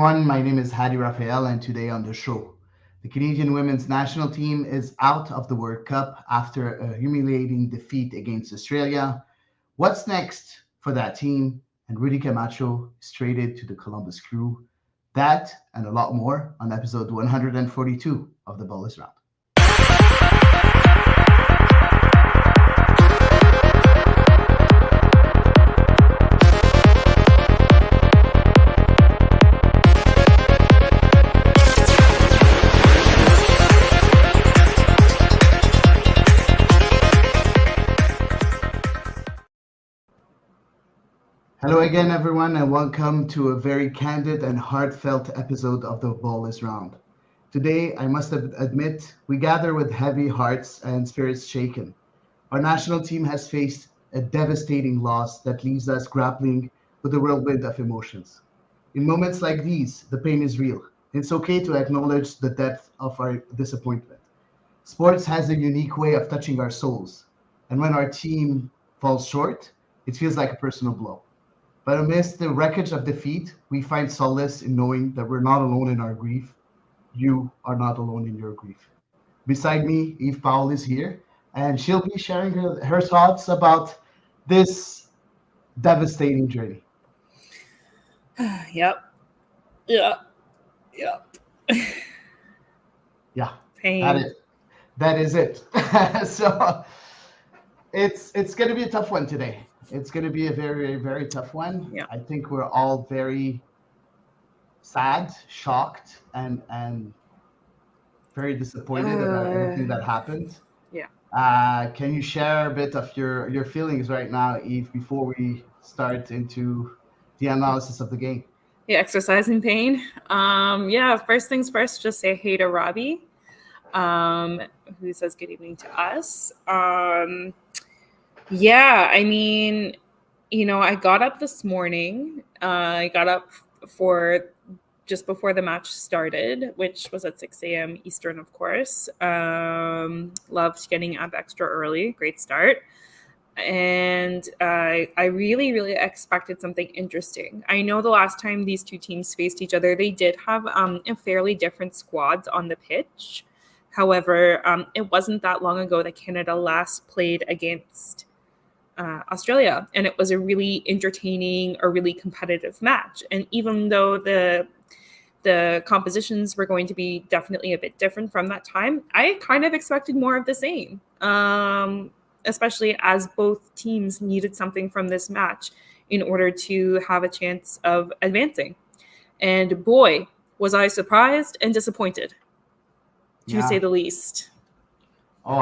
everyone. My name is Hady Raphael, and today on the show, the Canadian women's national team is out of the World Cup after a humiliating defeat against Australia. What's next for that team? And Rudy Camacho is traded to the Columbus Crew. That and a lot more on episode 142 of The Ball is Round. Hello again, everyone, and welcome to a very candid and heartfelt episode of The Ball is Round. Today, I must admit, we gather with heavy hearts and spirits shaken. Our national team has faced a devastating loss that leaves us grappling with a whirlwind of emotions. In moments like these, the pain is real. It's okay to acknowledge the depth of our disappointment. Sports has a unique way of touching our souls, and when our team falls short, it feels like a personal blow. But amidst the wreckage of defeat, we find solace in knowing that we're not alone in our grief. You are not alone in your grief. Beside me, Eve Powell is here, and she'll be sharing her thoughts about this devastating journey. Yep. Yeah. Yeah, Pain. that is it. So it's going to be a tough one today. It's going to be a very, very tough one. Yeah. I think we're all very sad, shocked, and very disappointed about everything that happened. Yeah. Can you share a bit of your feelings right now, Eve, before we start into the analysis of the game? Yeah, exercising pain. First things first, just say hey to Robbie, who says good evening to us. I got up this morning. I got up for just before the match started, which was at 6 a.m. Eastern, of course. Loved getting up extra early. Great start. And I really, really expected something interesting. I know the last time these two teams faced each other, they did have a fairly different squads on the pitch. However, it wasn't that long ago that Canada last played against Australia, and it was a really entertaining, a really competitive match. And even though the compositions were going to be definitely a bit different from that time, I kind of expected more of the same, especially as both teams needed something from this match in order to have a chance of advancing. And boy, was I surprised and disappointed, to say the least. Oh,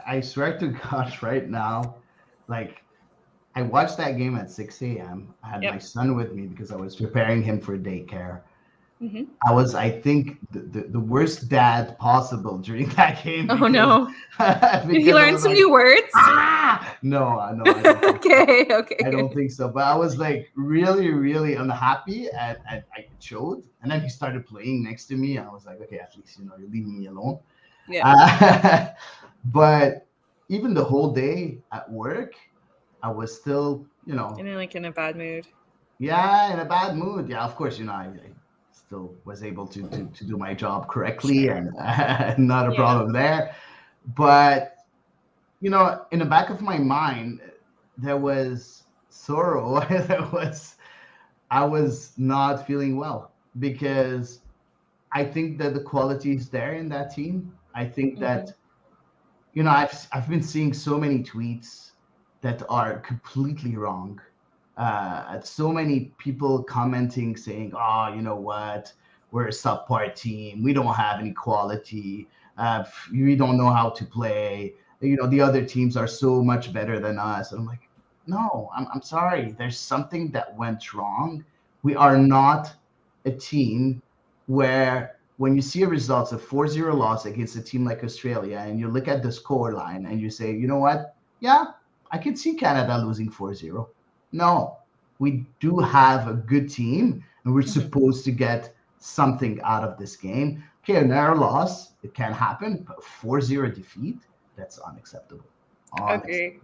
I swear to God, right now, like, I watched that game at 6 a.m. I had my son with me because I was preparing him for daycare. Mm-hmm. I was, I think, the worst dad possible during that game. Oh, no. Did he learn some new words? No, I don't Okay. I don't think so. But I was like really, really unhappy, and I showed. And then he started playing next to me. I was like, okay, at least, you're leaving me alone. Yeah. But even the whole day at work, I was still, in a bad mood. Yeah, in a bad mood. Yeah, of course, I still was able to do my job correctly, Sure. and not a problem there. But, in the back of my mind, there was sorrow. I was not feeling well because I think that the quality is there in that team. I think that, I've been seeing so many tweets that are completely wrong. So many people commenting saying, oh, you know what? We're a subpar team. We don't have any quality. We don't know how to play. The other teams are so much better than us. And I'm like, no, I'm sorry. There's something that went wrong. We are not a team where when you see a result of 4-0 loss against a team like Australia and you look at the score line and you say, you know what? Yeah, I could see Canada losing 4-0. No, we do have a good team and we're supposed to get something out of this game. Okay, an error loss, it can happen, but 4-0 defeat, that's unacceptable. Okay.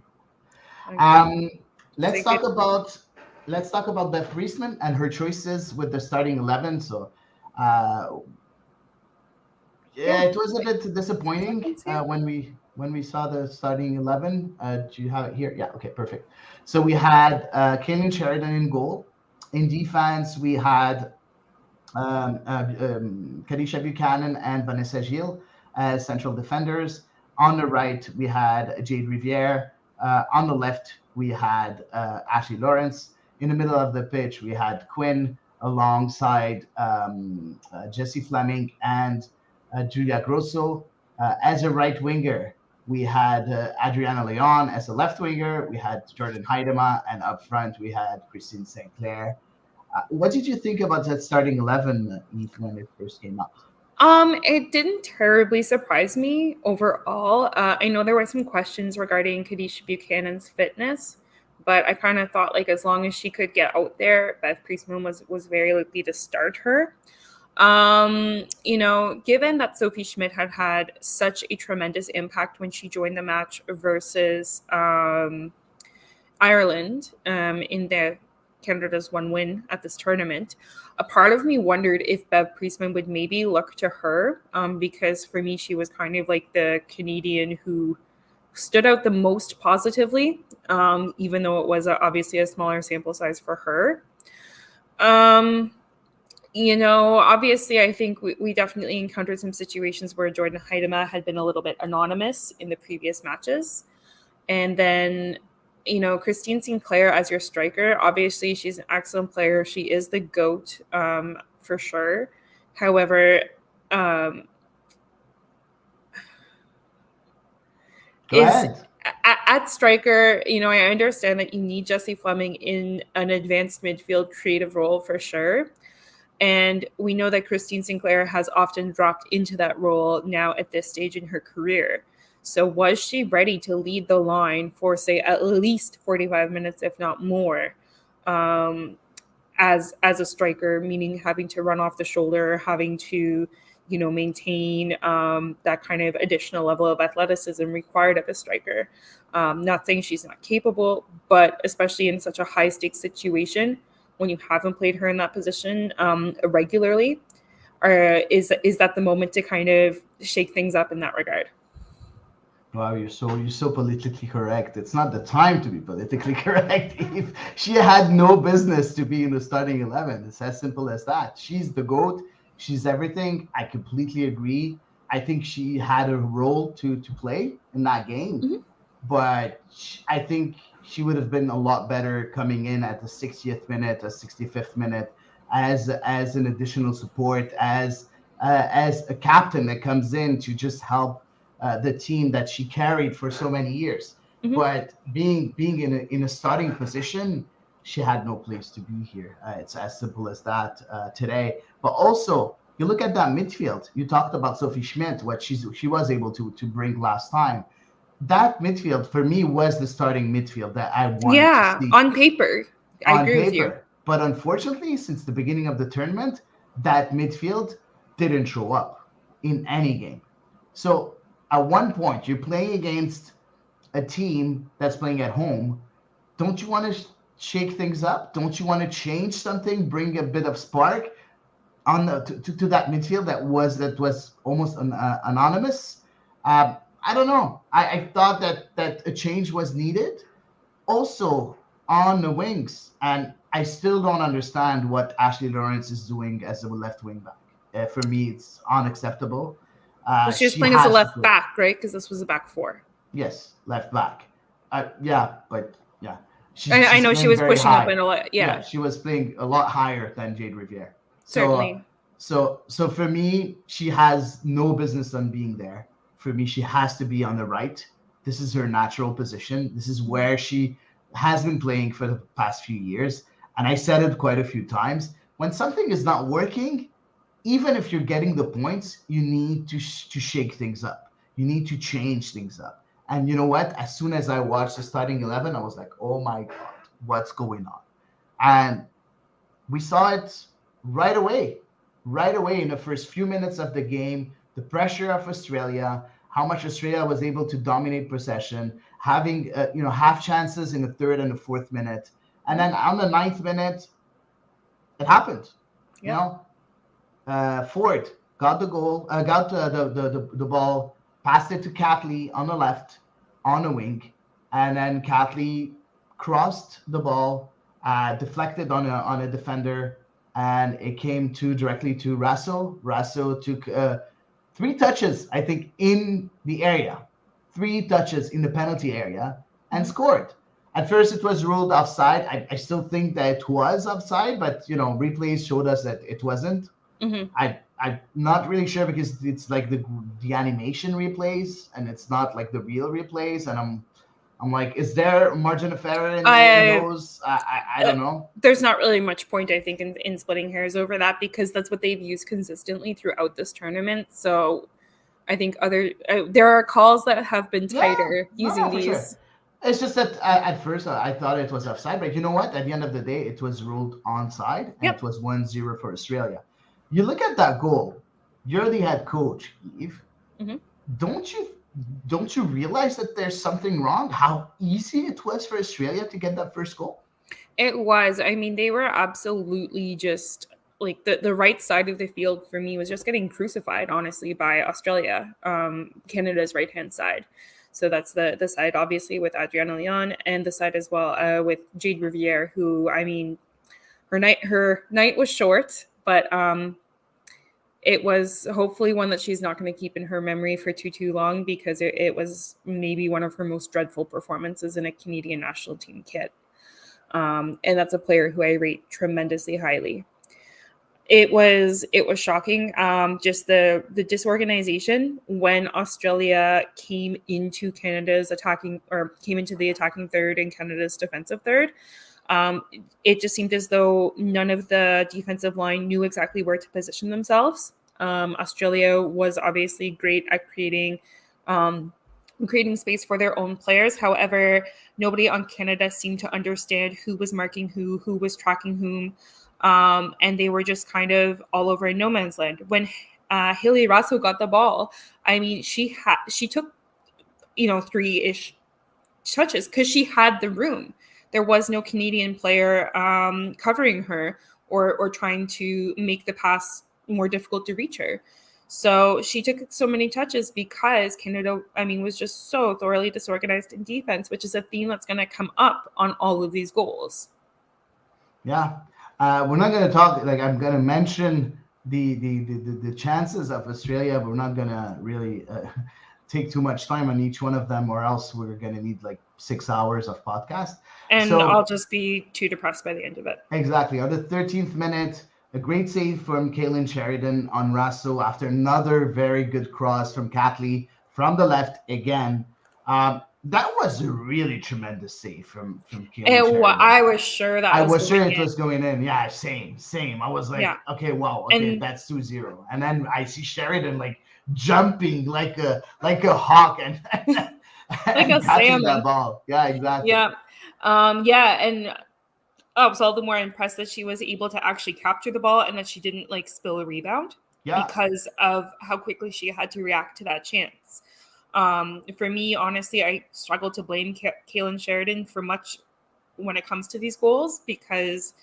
Let's talk about let's talk about Beth Priestman and her choices with the starting 11. So, uh, yeah, Yeah, it was a bit disappointing seconds, yeah. when we saw the starting 11. Do you have it here? Yeah. Okay. Perfect. So we had Kaylin Sheridan in goal. In defense, we had Kadisha Buchanan and Vanessa Gilles as central defenders. On the right, we had Jade Riviere. On the left, we had Ashley Lawrence. In the middle of the pitch, we had Quinn alongside Jesse Fleming and Julia Grosso. As a right winger, we had Adriana Leon. As a left winger, we had Jordan Heidema. And up front, we had Christine St. Clair. What did you think about that starting 11, Eve, when it first came up? It didn't terribly surprise me overall. I know there were some questions regarding Kadisha Buchanan's fitness, but I kind of thought like as long as she could get out there, Beth Priestman was very likely to start her. Given that Sophie Schmidt had such a tremendous impact when she joined the match versus Ireland in the Canada's one win at this tournament, a part of me wondered if Bev Priestman would maybe look to her because for me, she was kind of like the Canadian who stood out the most positively, even though it was obviously a smaller sample size for her. Obviously, I think we definitely encountered some situations where Jordan Heidema had been a little bit anonymous in the previous matches. And then, Christine Sinclair as your striker, obviously, she's an excellent player. She is the GOAT for sure. However, um, Go is ahead. at striker, I understand that you need Jessie Fleming in an advanced midfield creative role for sure. And we know that Christine Sinclair has often dropped into that role now at this stage in her career. So was she ready to lead the line for, say, at least 45 minutes, if not more, as a striker, meaning having to run off the shoulder, having to, maintain that kind of additional level of athleticism required of a striker. Not saying she's not capable, but especially in such a high stakes situation, when you haven't played her in that position regularly, or is that the moment to kind of shake things up in that regard? Wow, you're so politically correct. It's not the time to be politically correct. If she had no business to be in the starting 11, it's as simple as that. She's the goat. She's everything. I completely agree. I think she had a role to play in that game, Mm-hmm. but I think she would have been a lot better coming in at the 60th minute, a 65th minute, as an additional support, as a captain that comes in to just help the team that she carried for so many years. Mm-hmm. But being in a starting position, she had no place to be here. It's as simple as that today. But also, you look at that midfield. You talked about Sophie Schmidt, what she was able to bring last time. That midfield for me was the starting midfield that I wanted to Yeah, see on paper, I on agree with you. paper. But unfortunately, since the beginning of the tournament, that midfield didn't show up in any game. So at one point, you're playing against a team that's playing at home. Don't you want to shake things up? Don't you want to change something, bring a bit of spark on to that midfield that was almost anonymous? I don't know. I thought that a change was needed also on the wings, and I still don't understand what Ashley Lawrence is doing as a left wing back. For me, it's unacceptable. Well, she was She playing as a has to left play. back, right? Because this was a back four. Yes, left back. Yeah, but yeah, I she's know she playing was very pushing up high. in a lot. Yeah, Yeah, she was playing a lot higher than Jade Riviere. So, certainly. so for me, she has no business on being there. For me, she has to be on the right. This is her natural position. This is where she has been playing for the past few years. And I said it quite a few times. When something is not working, even if you're getting the points, you need to shake things up. You need to change things up. And you know what? As soon as I watched the starting 11, I was like, oh my God, what's going on? And we saw it right away, right away in the first few minutes of the game. The pressure of Australia, how much Australia was able to dominate possession, having half chances in the third and the fourth minute. And then on the 9th minute, it happened. You know, Ford got the goal, got the ball, passed it to Catley on the left, on the wing, and then Catley crossed the ball, deflected on a defender, and it came directly to Rasso. Rasso took 3 touches, I think, in the area, 3 touches in the penalty area, and scored. At first, it was ruled offside. I still think that it was offside, but replays showed us that it wasn't. I'm not really sure because it's like the animation replays and it's not like the real replays, and I'm like, is there margin of error in those? I don't know. There's not really much point, I think, in splitting hairs over that, because that's what they've used consistently throughout this tournament. So I think there are calls that have been tighter using these. Sure. It's just that at first I thought it was offside, but you know what? At the end of the day, it was ruled onside, and it was 1-0 for Australia. You look at that goal. You're the head coach, Yves. Don't you realize that there's something wrong? How easy it was for Australia to get that first goal? It was. I mean, they were absolutely just like the right side of the field for me was just getting crucified, honestly, by Australia, Canada's right-hand side. So that's the side, obviously, with Adriana Leon, and the side as well with Jade Riviere, who, I mean, her night was short, but it was hopefully one that she's not going to keep in her memory for too long, because it was maybe one of her most dreadful performances in a Canadian national team kit. And that's a player who I rate tremendously highly. It was shocking, just the disorganization when Australia came into the attacking third and Canada's defensive third. It just seemed as though none of the defensive line knew exactly where to position themselves. Australia was obviously great at creating space for their own players. However, nobody on Canada seemed to understand who was marking who was tracking whom. And they were just kind of all over in no man's land. When Hayley Raso got the ball, I mean, she took 3-ish touches because she had the room. There was no Canadian player covering her or trying to make the pass more difficult to reach her. So she took so many touches because Canada, I mean, was just so thoroughly disorganized in defense, which is a theme that's going to come up on all of these goals. Yeah. We're not going to talk, like, I'm going to mention the chances of Australia, but we're not going to really take too much time on each one of them, or else we're going to need like 6 hours of podcast. And I'll just be too depressed by the end of it. Exactly. On the 13th minute, a great save from Kaylin Sheridan on Rasso after another very good cross from Catley from the left again. That was a really tremendous save from Kaylin Sheridan. I was sure it was going in. Yeah, same. I was like, okay, wow, okay, that's 2-0. And then I see Sheridan like jumping like a hawk and like a salmon. That ball. Yeah, exactly. Yeah. And I was all the more impressed that she was able to actually capture the ball and that she didn't like spill a rebound because of how quickly she had to react to that chance. For me, honestly, I struggle to blame Kaylin Sheridan for much when it comes to these goals, because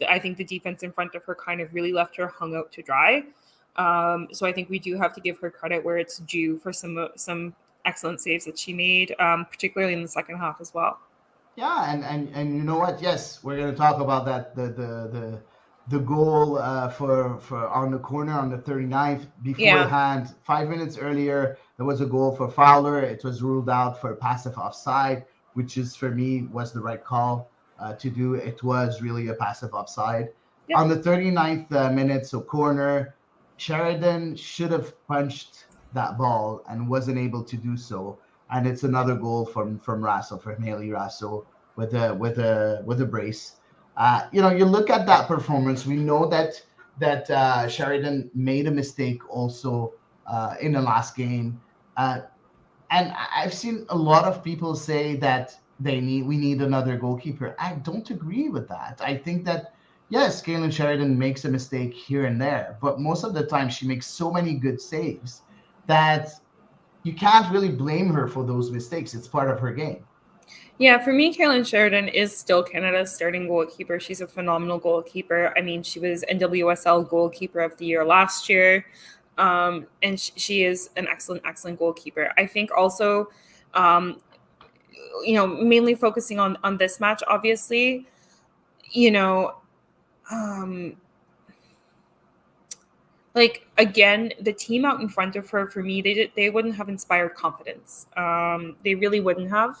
I think the defense in front of her kind of really left her hung out to dry. So I think we do have to give her credit where it's due for some excellent saves that she made, particularly in the second half as well. Yeah, and you know what? Yes, we're going to talk about that. The goal for on the corner on the 39th beforehand. 5 minutes earlier, there was a goal for Fowler. It was ruled out for passive offside, which is, for me, was the right call to do. It was really a passive offside. Yeah. On the 39th minute, so corner, Sheridan should have punched that ball and wasn't able to do so. And it's another goal from Rasso, from Hayley Rasso with a brace. You look at that performance. We know that Sheridan made a mistake also in the last game, and I've seen a lot of people say that we need another goalkeeper. I don't agree with that. I think that yes, Kaylin Sheridan makes a mistake here and there, but most of the time she makes so many good saves that you can't really blame her for those mistakes. It's part of her game. Yeah, for me, Kaylin Sheridan is still Canada's starting goalkeeper. She's a phenomenal goalkeeper. I mean, she was NWSL Goalkeeper of the Year last year, and she is an excellent, excellent goalkeeper. I think also, um, mainly focusing on this match, obviously, you know, um, like again, the team out in front of her, for me, they wouldn't have inspired confidence. They really wouldn't have.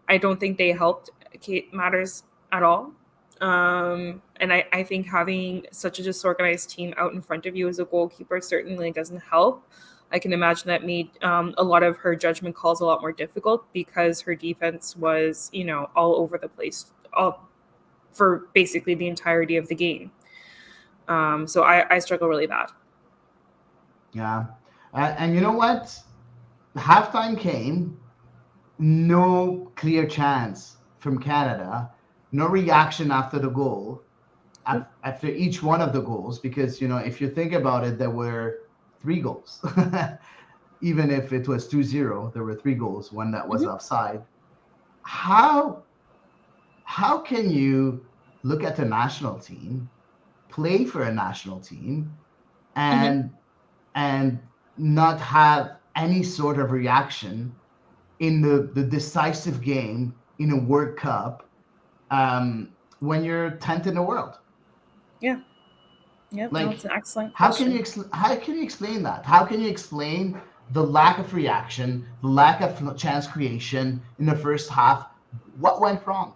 I don't think they helped Kate Matters at all. And I think having such a disorganized team out in front of you as a goalkeeper certainly doesn't help. I can imagine that made a lot of her judgment calls a lot more difficult because her defense was, all over the place all, for basically the entirety of the game. So I struggle really bad. Yeah. And you know what? Halftime came, no clear chance from Canada, no reaction after the goal, after each one of the goals, because, if you think about it, there were three goals. Even if it was 2-0, there were three goals, one that was offside. How can you look at a national team, play for a national team, and and not have any sort of reaction in the decisive game in a World Cup, when you're 10th in the world? Yeah. Yep. No, it's Like, an excellent how can you question. how can you explain that? How can you explain the lack of reaction, the lack of chance creation in the first half? What went wrong?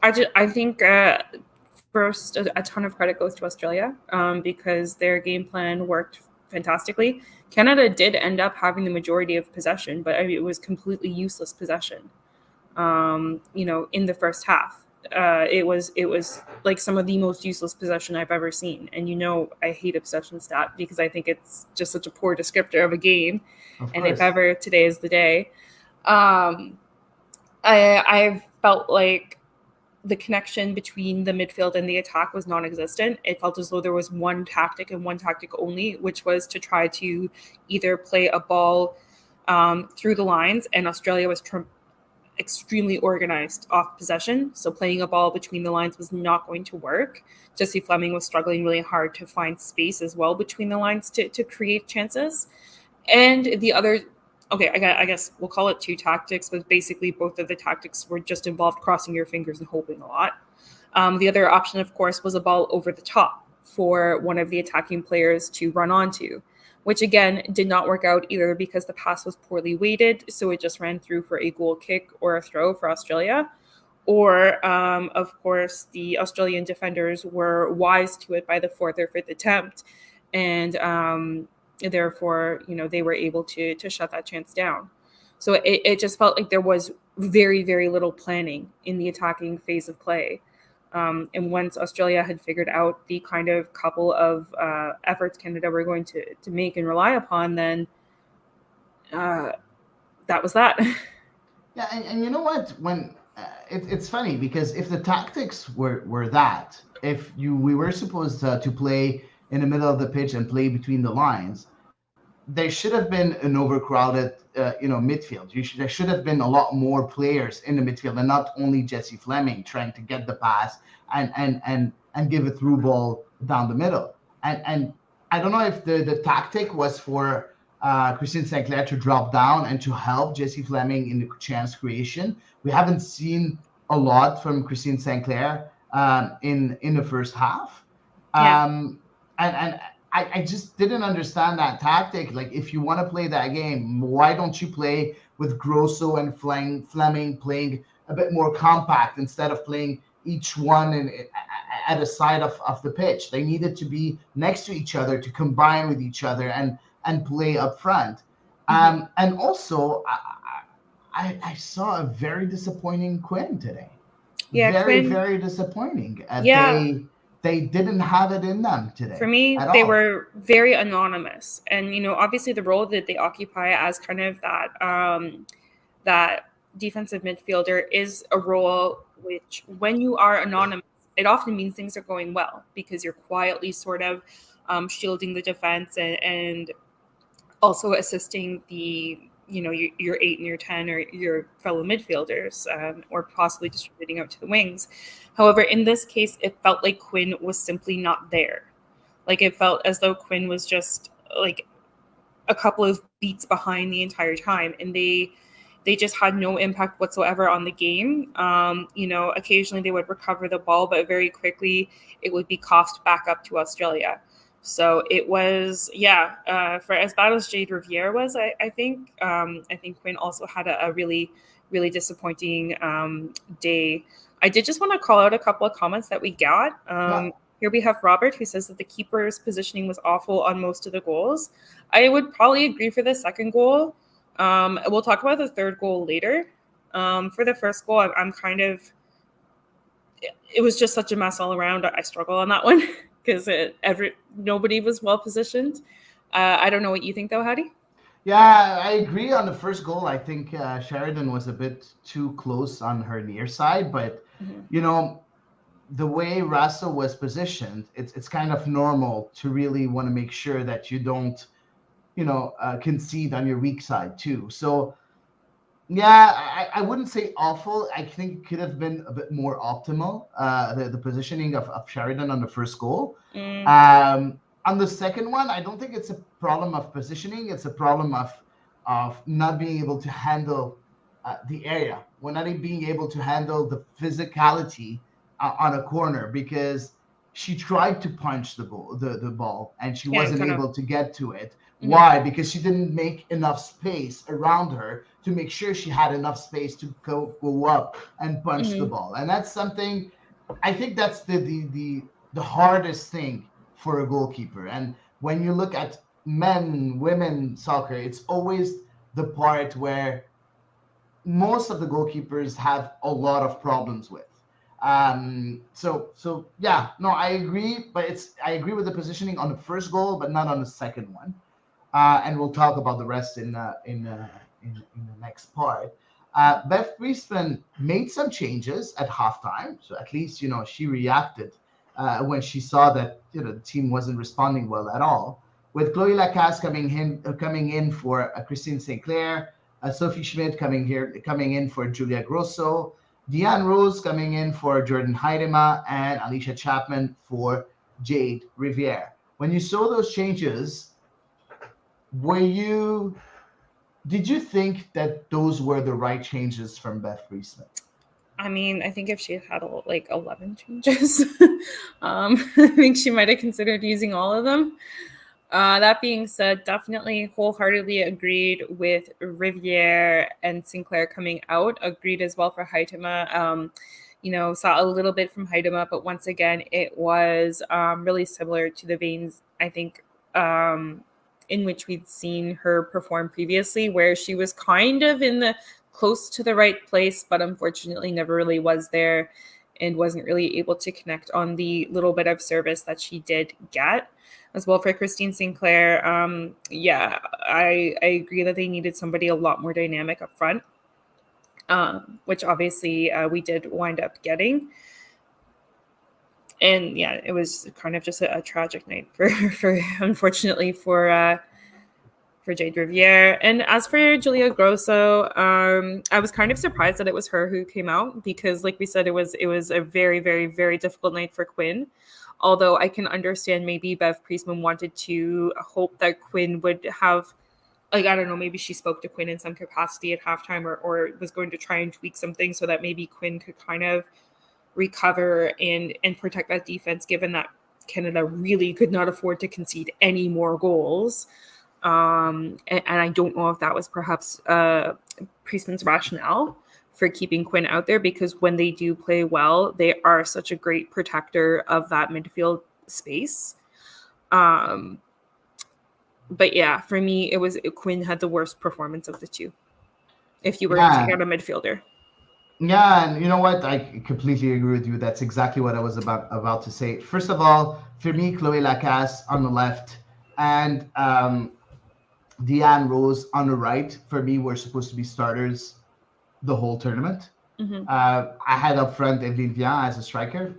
I think first a ton of credit goes to Australia because their game plan worked fantastically. Canada did end up having the majority of possession, but I mean, it was completely useless possession. In the first half, it was like some of the most useless possession I've ever seen. And I hate a possession stat because I think it's just such a poor descriptor of a game. Of And if course. ever today is the day, um, I've felt like the connection between the midfield and the attack was non-existent. It felt as though there was one tactic and one tactic only, which was to try to either play a ball through the lines, and Australia was extremely organized off possession. So playing a ball between the lines was not going to work. Jesse Fleming was struggling really hard to find space as well between the lines to create chances. And the other, okay, I guess we'll call it two tactics, but basically both of the tactics were just involved crossing your fingers and hoping a lot. The other option, of course, was a ball over the top for one of the attacking players to run onto, which again did not work out either because the pass was poorly weighted, so it just ran through for a goal kick or a throw for Australia. Or, of course, the Australian defenders were wise to it by the fourth or fifth attempt, and therefore, they were able to shut that chance down. So it just felt like there was very, very little planning in the attacking phase of play. And once Australia had figured out the kind of couple of efforts Canada were going to make and rely upon, then that was that. Yeah, and you know what? When it's funny because if the tactics were that, if we were supposed to play in the middle of the pitch and play between the lines, there should have been an overcrowded, midfield. There should have been a lot more players in the midfield, and not only Jesse Fleming trying to get the pass and give a through ball down the middle. And I don't know if the tactic was for Christine Sinclair to drop down and to help Jesse Fleming in the chance creation. We haven't seen a lot from Christine Sinclair in the first half. Yeah. And I just didn't understand that tactic. Like, if you want to play that game, why don't you play with Grosso and Fleming playing a bit more compact instead of playing each one at a side of the pitch? They needed to be next to each other to combine with each other and play up front. And also, I saw a very disappointing Quinn today. Yeah, Very, Quinn. very disappointing. Yeah. They didn't have it in them For today me, at they all. were very anonymous, and obviously the role that they occupy as kind of that defensive midfielder is a role which, when you are anonymous, it often means things are going well because you're quietly sort of shielding the defense and also assisting the your 8 and your 10 or your fellow midfielders, or possibly distributing out to the wings. However, in this case, it felt like Quinn was simply not there. Like, it felt as though Quinn was just like a couple of beats behind the entire time, and they just had no impact whatsoever on the game. Occasionally they would recover the ball, but very quickly it would be coughed back up to Australia. So it was, for as bad as Jade Riviere was, I think Quinn also had a really, really disappointing day. I did just want to call out a couple of comments that we got. Here we have Robert, who says that the keeper's positioning was awful on most of the goals. I would probably agree for the second goal. We'll talk about the third goal later. For the first goal, I'm kind of, it was just such a mess all around. I struggle on that one because nobody was well positioned. I don't know what you think though, Hady? Yeah, I agree on the first goal. I think Sheridan was a bit too close on her near side, but the way Russell was positioned, it's kind of normal to really want to make sure that you don't, concede on your weak side too. So, yeah, I wouldn't say awful. I think it could have been a bit more optimal, the positioning of Sheridan on the first goal. On the second one, I don't think it's a problem of positioning. It's a problem of not being able to handle the area. We're not being able to handle the physicality on a corner, because she tried to punch the ball and she wasn't able to get to it. Mm-hmm. Why? Because she didn't make enough space around her to make sure she had enough space to go up and punch the ball. And that's something, I think that's the hardest thing for a goalkeeper. And when you look at men, women soccer, it's always the part where most of the goalkeepers have a lot of problems with. So yeah, no, I agree, but I agree with the positioning on the first goal, but not on the second one. And we'll talk about the rest in the next part. Beth Priestman made some changes at halftime, so at least she reacted when she saw that the team wasn't responding well at all. With Chloe Lacasse coming in for Christine St. Clair, Sophie Schmidt coming in for Julia Grosso, Deanne Rose coming in for Jordan Heidema, and Alicia Chapman for Jade Riviere. When you saw those changes, did you think that those were the right changes from Beth Priestman? I mean, I think if she had 11 changes, I think she might have considered using all of them. That being said, definitely wholeheartedly agreed with Riviere and Sinclair coming out. Agreed as well for Heidema. Saw a little bit from Heidema, but once again, it was really similar to the veins, I think, in which we'd seen her perform previously, where she was kind of close to the right place, but unfortunately never really was there and wasn't really able to connect on the little bit of service that she did get. As well for Christine Sinclair, I agree that they needed somebody a lot more dynamic up front, which obviously we did wind up getting. And yeah, it was kind of just a tragic night for unfortunately for Jade Riviere. And as for Julia Grosso, I was kind of surprised that it was her who came out, because like we said, it was a very, very, very difficult night for Quinn. Although I can understand maybe Bev Priestman wanted to hope that Quinn would have, I don't know, maybe she spoke to Quinn in some capacity at halftime or was going to try and tweak something so that maybe Quinn could kind of recover and protect that defense, given that Canada really could not afford to concede any more goals. And I don't know if that was perhaps Priestman's rationale for keeping Quinn out there, because when they do play well, they are such a great protector of that midfield space. But yeah, for me, Quinn had the worst performance of the two, if you were to pick out a midfielder. Yeah, and you know what? I completely agree with you. That's exactly what I was about to say. First of all, for me, Chloe Lacasse on the left and Deanne Rose on the right, for me, were supposed to be starters the whole tournament. Mm-hmm. I had up front Evelyne Vian as a striker.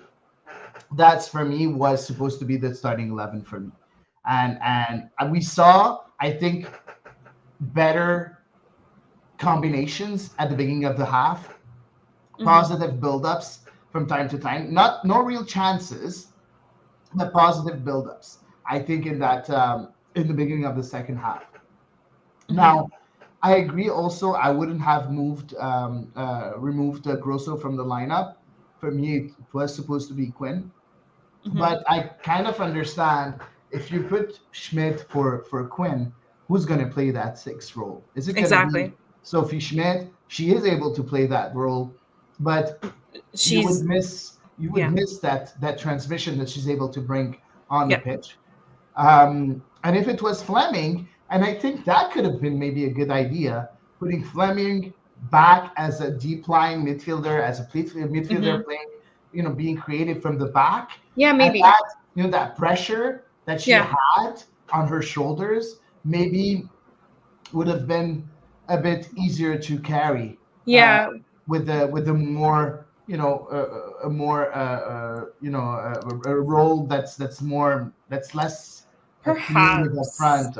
That's, for me, was supposed to be the starting 11 for me. And we saw, I think, better combinations at the beginning of the half, Mm-hmm. positive buildups from time to time. No real chances, but positive buildups. I think in that in the beginning of the second half. Mm-hmm. Now, I agree. Also, I wouldn't have removed Grosso from the lineup. For me, it was supposed to be Quinn, Mm-hmm. but I kind of understand if you put Schmidt for Quinn, who's going to play that sixth role? Is it going to Exactly. be Sophie Schmidt? She is able to play that role, but you would She's yeah. miss that transmission that she's able to bring on the Yeah. pitch. And if it was Fleming, and I think that could have been maybe a good idea, putting Fleming back as a deep line midfielder, as a midfielder Mm-hmm. playing, being creative from the back, Yeah, and maybe. that that pressure that she Yeah. had on her shoulders maybe would have been a bit easier to carry Yeah. with the more a more a role that's less creative up Perhaps. front,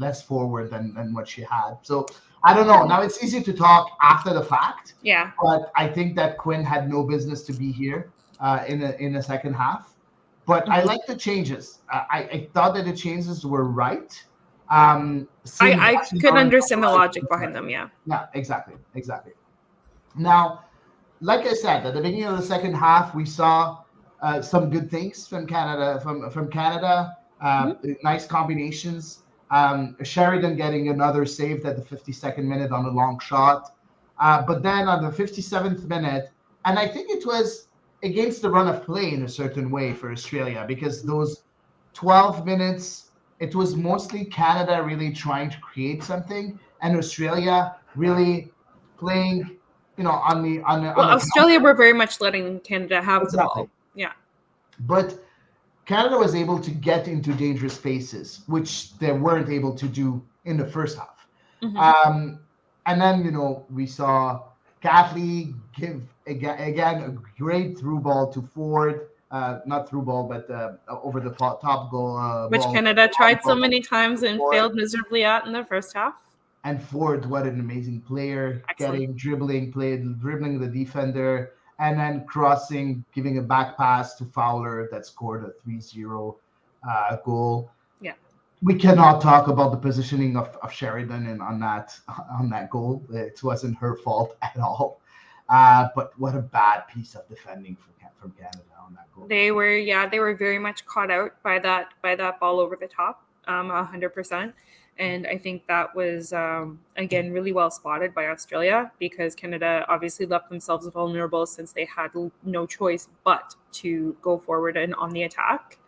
less forward than what she had. So I don't know. Now it's easy to talk after the fact, Yeah. but I think that Quinn had no business to be here in the second half. But I Mm-hmm. like the changes. I thought that the changes were right. Seeing I Jackie could Lawrence on understand the the right logic was behind right. them. Yeah. Yeah, exactly. Now, like I said, at the beginning of the second half, we saw some good things from Canada. From Canada, Mm-hmm. nice combinations. Sheridan getting another save at the 52nd minute on a long shot, but then on the 57th minute, and I think it was against the run of play in a certain way for Australia, because those 12 minutes, it was mostly Canada really trying to create something, and Australia really playing, on Well, the Australia counter. were very much letting Canada have the Exactly. ball. Yeah. But Canada was able to get into dangerous spaces, which they weren't able to do in the first half. Mm-hmm. And then, we saw Catley give again a great through ball to Ford, not through ball, but over the top goal Which ball, Canada tried so ball many times to and Ford. failed miserably at in the first half. And Ford, what an amazing player, Excellent. dribbling the defender, and then crossing, giving a back pass to Fowler that scored a 3-0 goal. Yeah. We cannot talk about the positioning of Sheridan on that goal. It wasn't her fault at all. But what a bad piece of defending from Canada on that goal. They were very much caught out by that ball over the top, 100%. And I think that was, again, really well spotted by Australia, because Canada obviously left themselves vulnerable since they had no choice but to go forward and on the attack.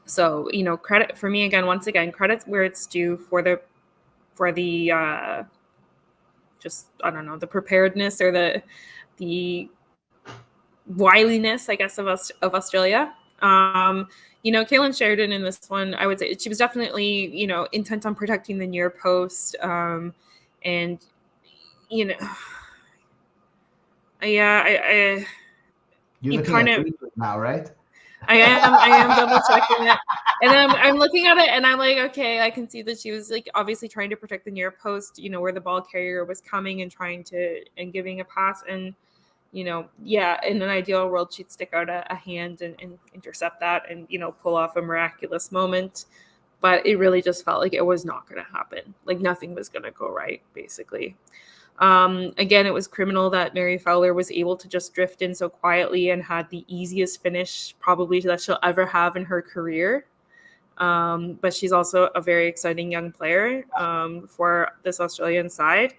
So, credit for me, again, once again, credit where it's due for the just, I don't know, the preparedness or the wiliness, I guess, of Australia. Kaylin Sheridan in this one, I would say she was definitely, intent on protecting the near post. And, yeah, You're you looking kind at of, Reaper now, right? I am double checking it. And I'm looking at it and I'm like, okay, I can see that she was like obviously trying to protect the near post, where the ball carrier was coming and giving a pass. And, in an ideal world, she'd stick out a hand and intercept that and, pull off a miraculous moment. But it really just felt like it was not going to happen. Like nothing was going to go right, basically. Again, it was criminal that Mary Fowler was able to just drift in so quietly and had the easiest finish probably that she'll ever have in her career. But she's also a very exciting young player for this Australian side.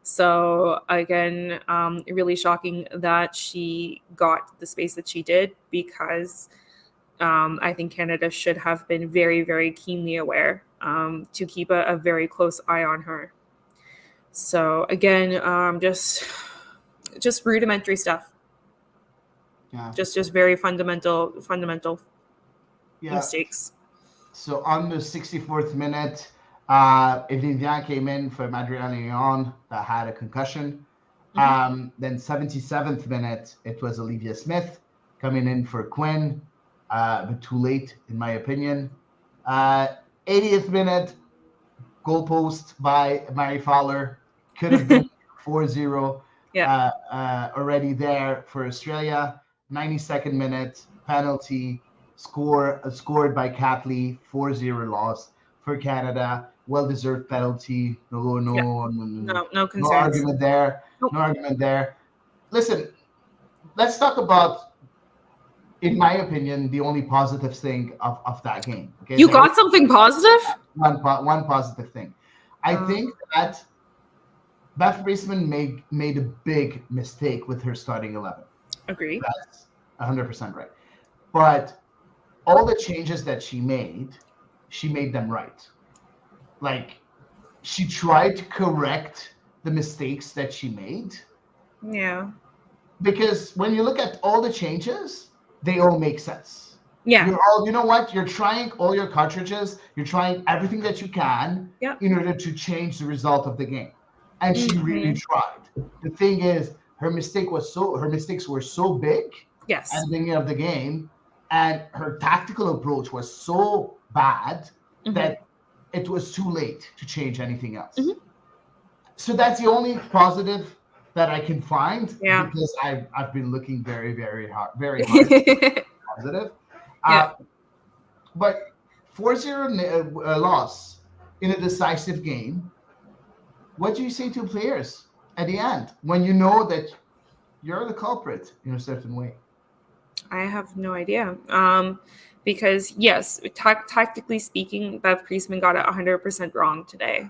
So again, really shocking that she got the space that she did, because I think Canada should have been very, very keenly aware to keep a very close eye on her. So again, just rudimentary stuff. Yeah. Just very fundamental Yeah. mistakes. So on the 64th minute, Vivian came in for Adriana Leon that had a concussion. Then 77th minute, it was Olivia Smith coming in for Quinn, but too late, in my opinion. 80th minute, goal post by Mary Fowler. Could have been 4-0 already there for Australia. 92nd minute, penalty, scored by Catley, 4-0 loss for Canada. Well-deserved penalty. No concerns. No argument there. Nope. No argument there. Listen, let's talk about, in my opinion, the only positive thing of that game. Okay, you got something positive? One positive thing. I think that Beth Priestman made a big mistake with her starting 11. Agree. That's 100% right. But all the changes that she made them right. Like, she tried to correct the mistakes that she made. Yeah. Because when you look at all the changes, they all make sense. Yeah. You know what? You're trying all your cartridges. You're trying everything that you can in order to change the result of the game. And she really tried. The thing is, her mistakes were so big at the beginning of the game, and her tactical approach was so bad that it was too late to change anything else. So that's the only positive that I can find, because I've been looking very, very hard positive. But 4-0 loss in a decisive game. What do you say to players at the end when you know that you're the culprit in a certain way? I have no idea. Because yes, tactically speaking, Bev Priestman got it 100% wrong today.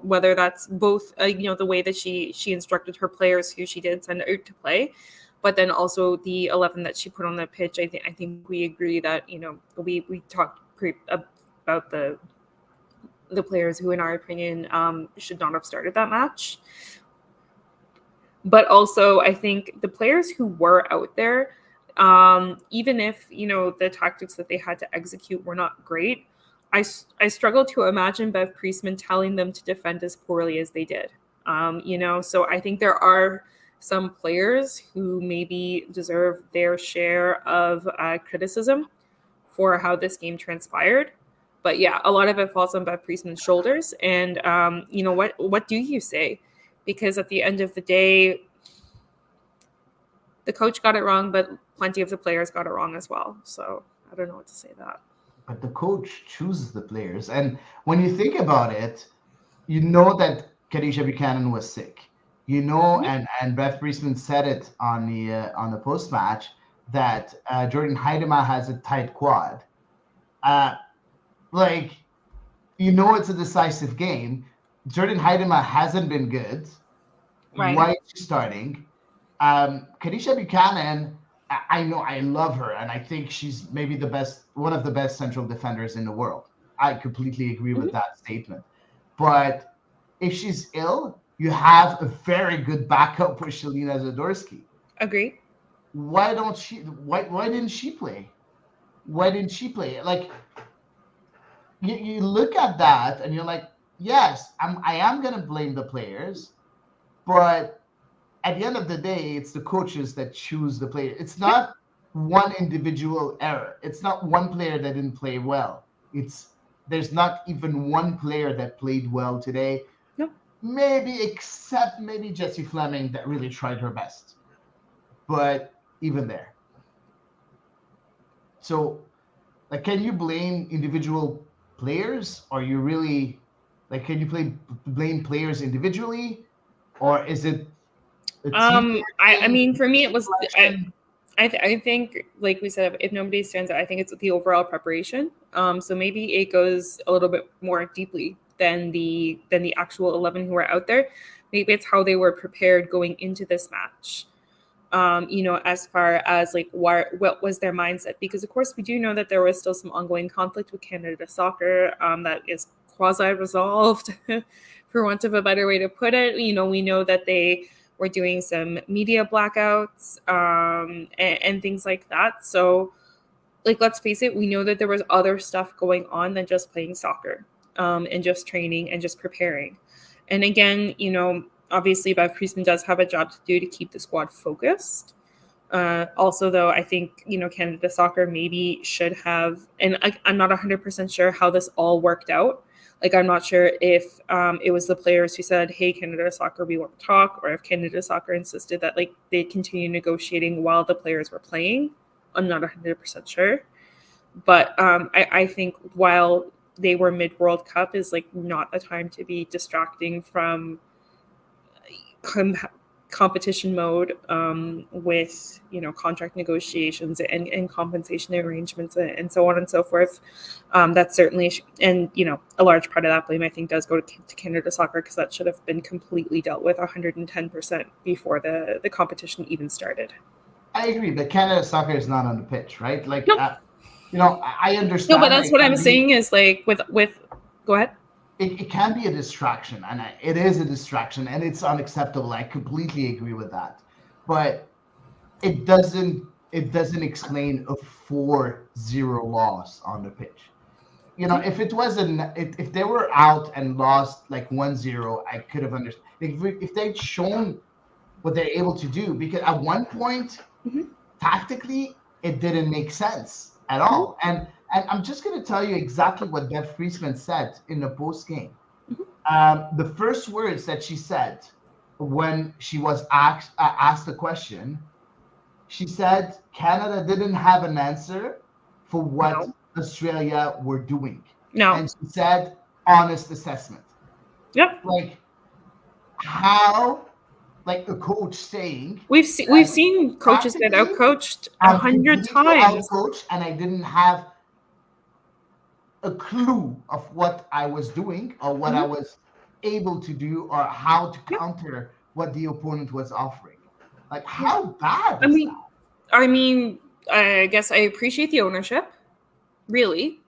Whether that's both, the way that she instructed her players who she did send out to play, but then also the 11 that she put on the pitch. I think we agree that, we talked about the players who, in our opinion, should not have started that match. But also, I think the players who were out there, even if, the tactics that they had to execute were not great, I struggle to imagine Bev Priestman telling them to defend as poorly as they did. So I think there are some players who maybe deserve their share of criticism for how this game transpired. But yeah, a lot of it falls on Bev Priestman's shoulders. And what do you say? Because at the end of the day, the coach got it wrong, but plenty of the players got it wrong as well. So I don't know what to say to that. But the coach chooses the players. And when you think about it, you know that Kadisha Buchanan was sick. And Beth Priestman said it on the post-match that Jordan Heidema has a tight quad. It's a decisive game. Jordan Heidema hasn't been good. Right. Why is she starting? Kadisha Buchanan, I know, I love her, and I think she's maybe one of the best central defenders in the world. I completely agree with that statement. But if she's ill, you have a very good backup with Shelina Zadorsky. Agree. Why didn't she play? Why didn't she play? Like, you look at that and you're like, yes, I am going to blame the players, but at the end of the day, it's the coaches that choose the player. It's not one individual error. It's not one player that didn't play well. There's not even one player that played well today. Nope. Except maybe Jessie Fleming, that really tried her best. But even there. So, can you blame individual players? Are you really, can you blame players individually? Or is it I mean, for me, it was, I think, like we said, if nobody stands out, I think it's the overall preparation. So maybe it goes a little bit more deeply than the actual 11 who were out there. Maybe it's how they were prepared going into this match. As far as what was their mindset, because of course we do know that there was still some ongoing conflict with Canada Soccer that is quasi-resolved, for want of a better way to put it. We know that they were doing some media blackouts and things like that. So, let's face it, we know that there was other stuff going on than just playing soccer and just training and just preparing. And again, obviously, Bev Priestman does have a job to do to keep the squad focused. Also, though, I think, Canada Soccer maybe should have, and I'm not 100% sure how this all worked out, Like, I'm not sure if it was the players who said, hey, Canada Soccer, we want to talk, or if Canada Soccer insisted that like they continue negotiating while the players were playing. I'm not 100% sure. But I think while they were mid-World Cup is like not the time to be distracting from competition mode with, you know, contract negotiations and compensation arrangements and so on and so forth. That's certainly, and you know, a large part of that blame I think does go to Canada Soccer, because that should have been completely dealt with 110% before the competition even started. I agree, but Canada Soccer is not on the pitch, right? Like, Nope. you know, I understand. No, but that's what I'm saying is like with go ahead. It can be a distraction, and it is a distraction, and it's unacceptable. I completely agree with that, but it doesn't explain a 4-0 loss on the pitch. You know, if it wasn't, if they were out and lost like 1-0, I could have understood. If they'd shown what they're able to do, because at one point, tactically, it didn't make sense at all. And I'm just going to tell you exactly what Bev Friesman said in the post game. The first words that she said when she was asked the question, she said Canada didn't have an answer for what Australia were doing. No. And she said honest assessment. Yep. Like, how, like a coach saying we've seen coaches get outcoached 100 times. Outcoached, and I didn't have a clue of what I was doing or what I was able to do or how to counter what the opponent was offering. Like, how bad is that? I mean, I guess I appreciate the ownership, really.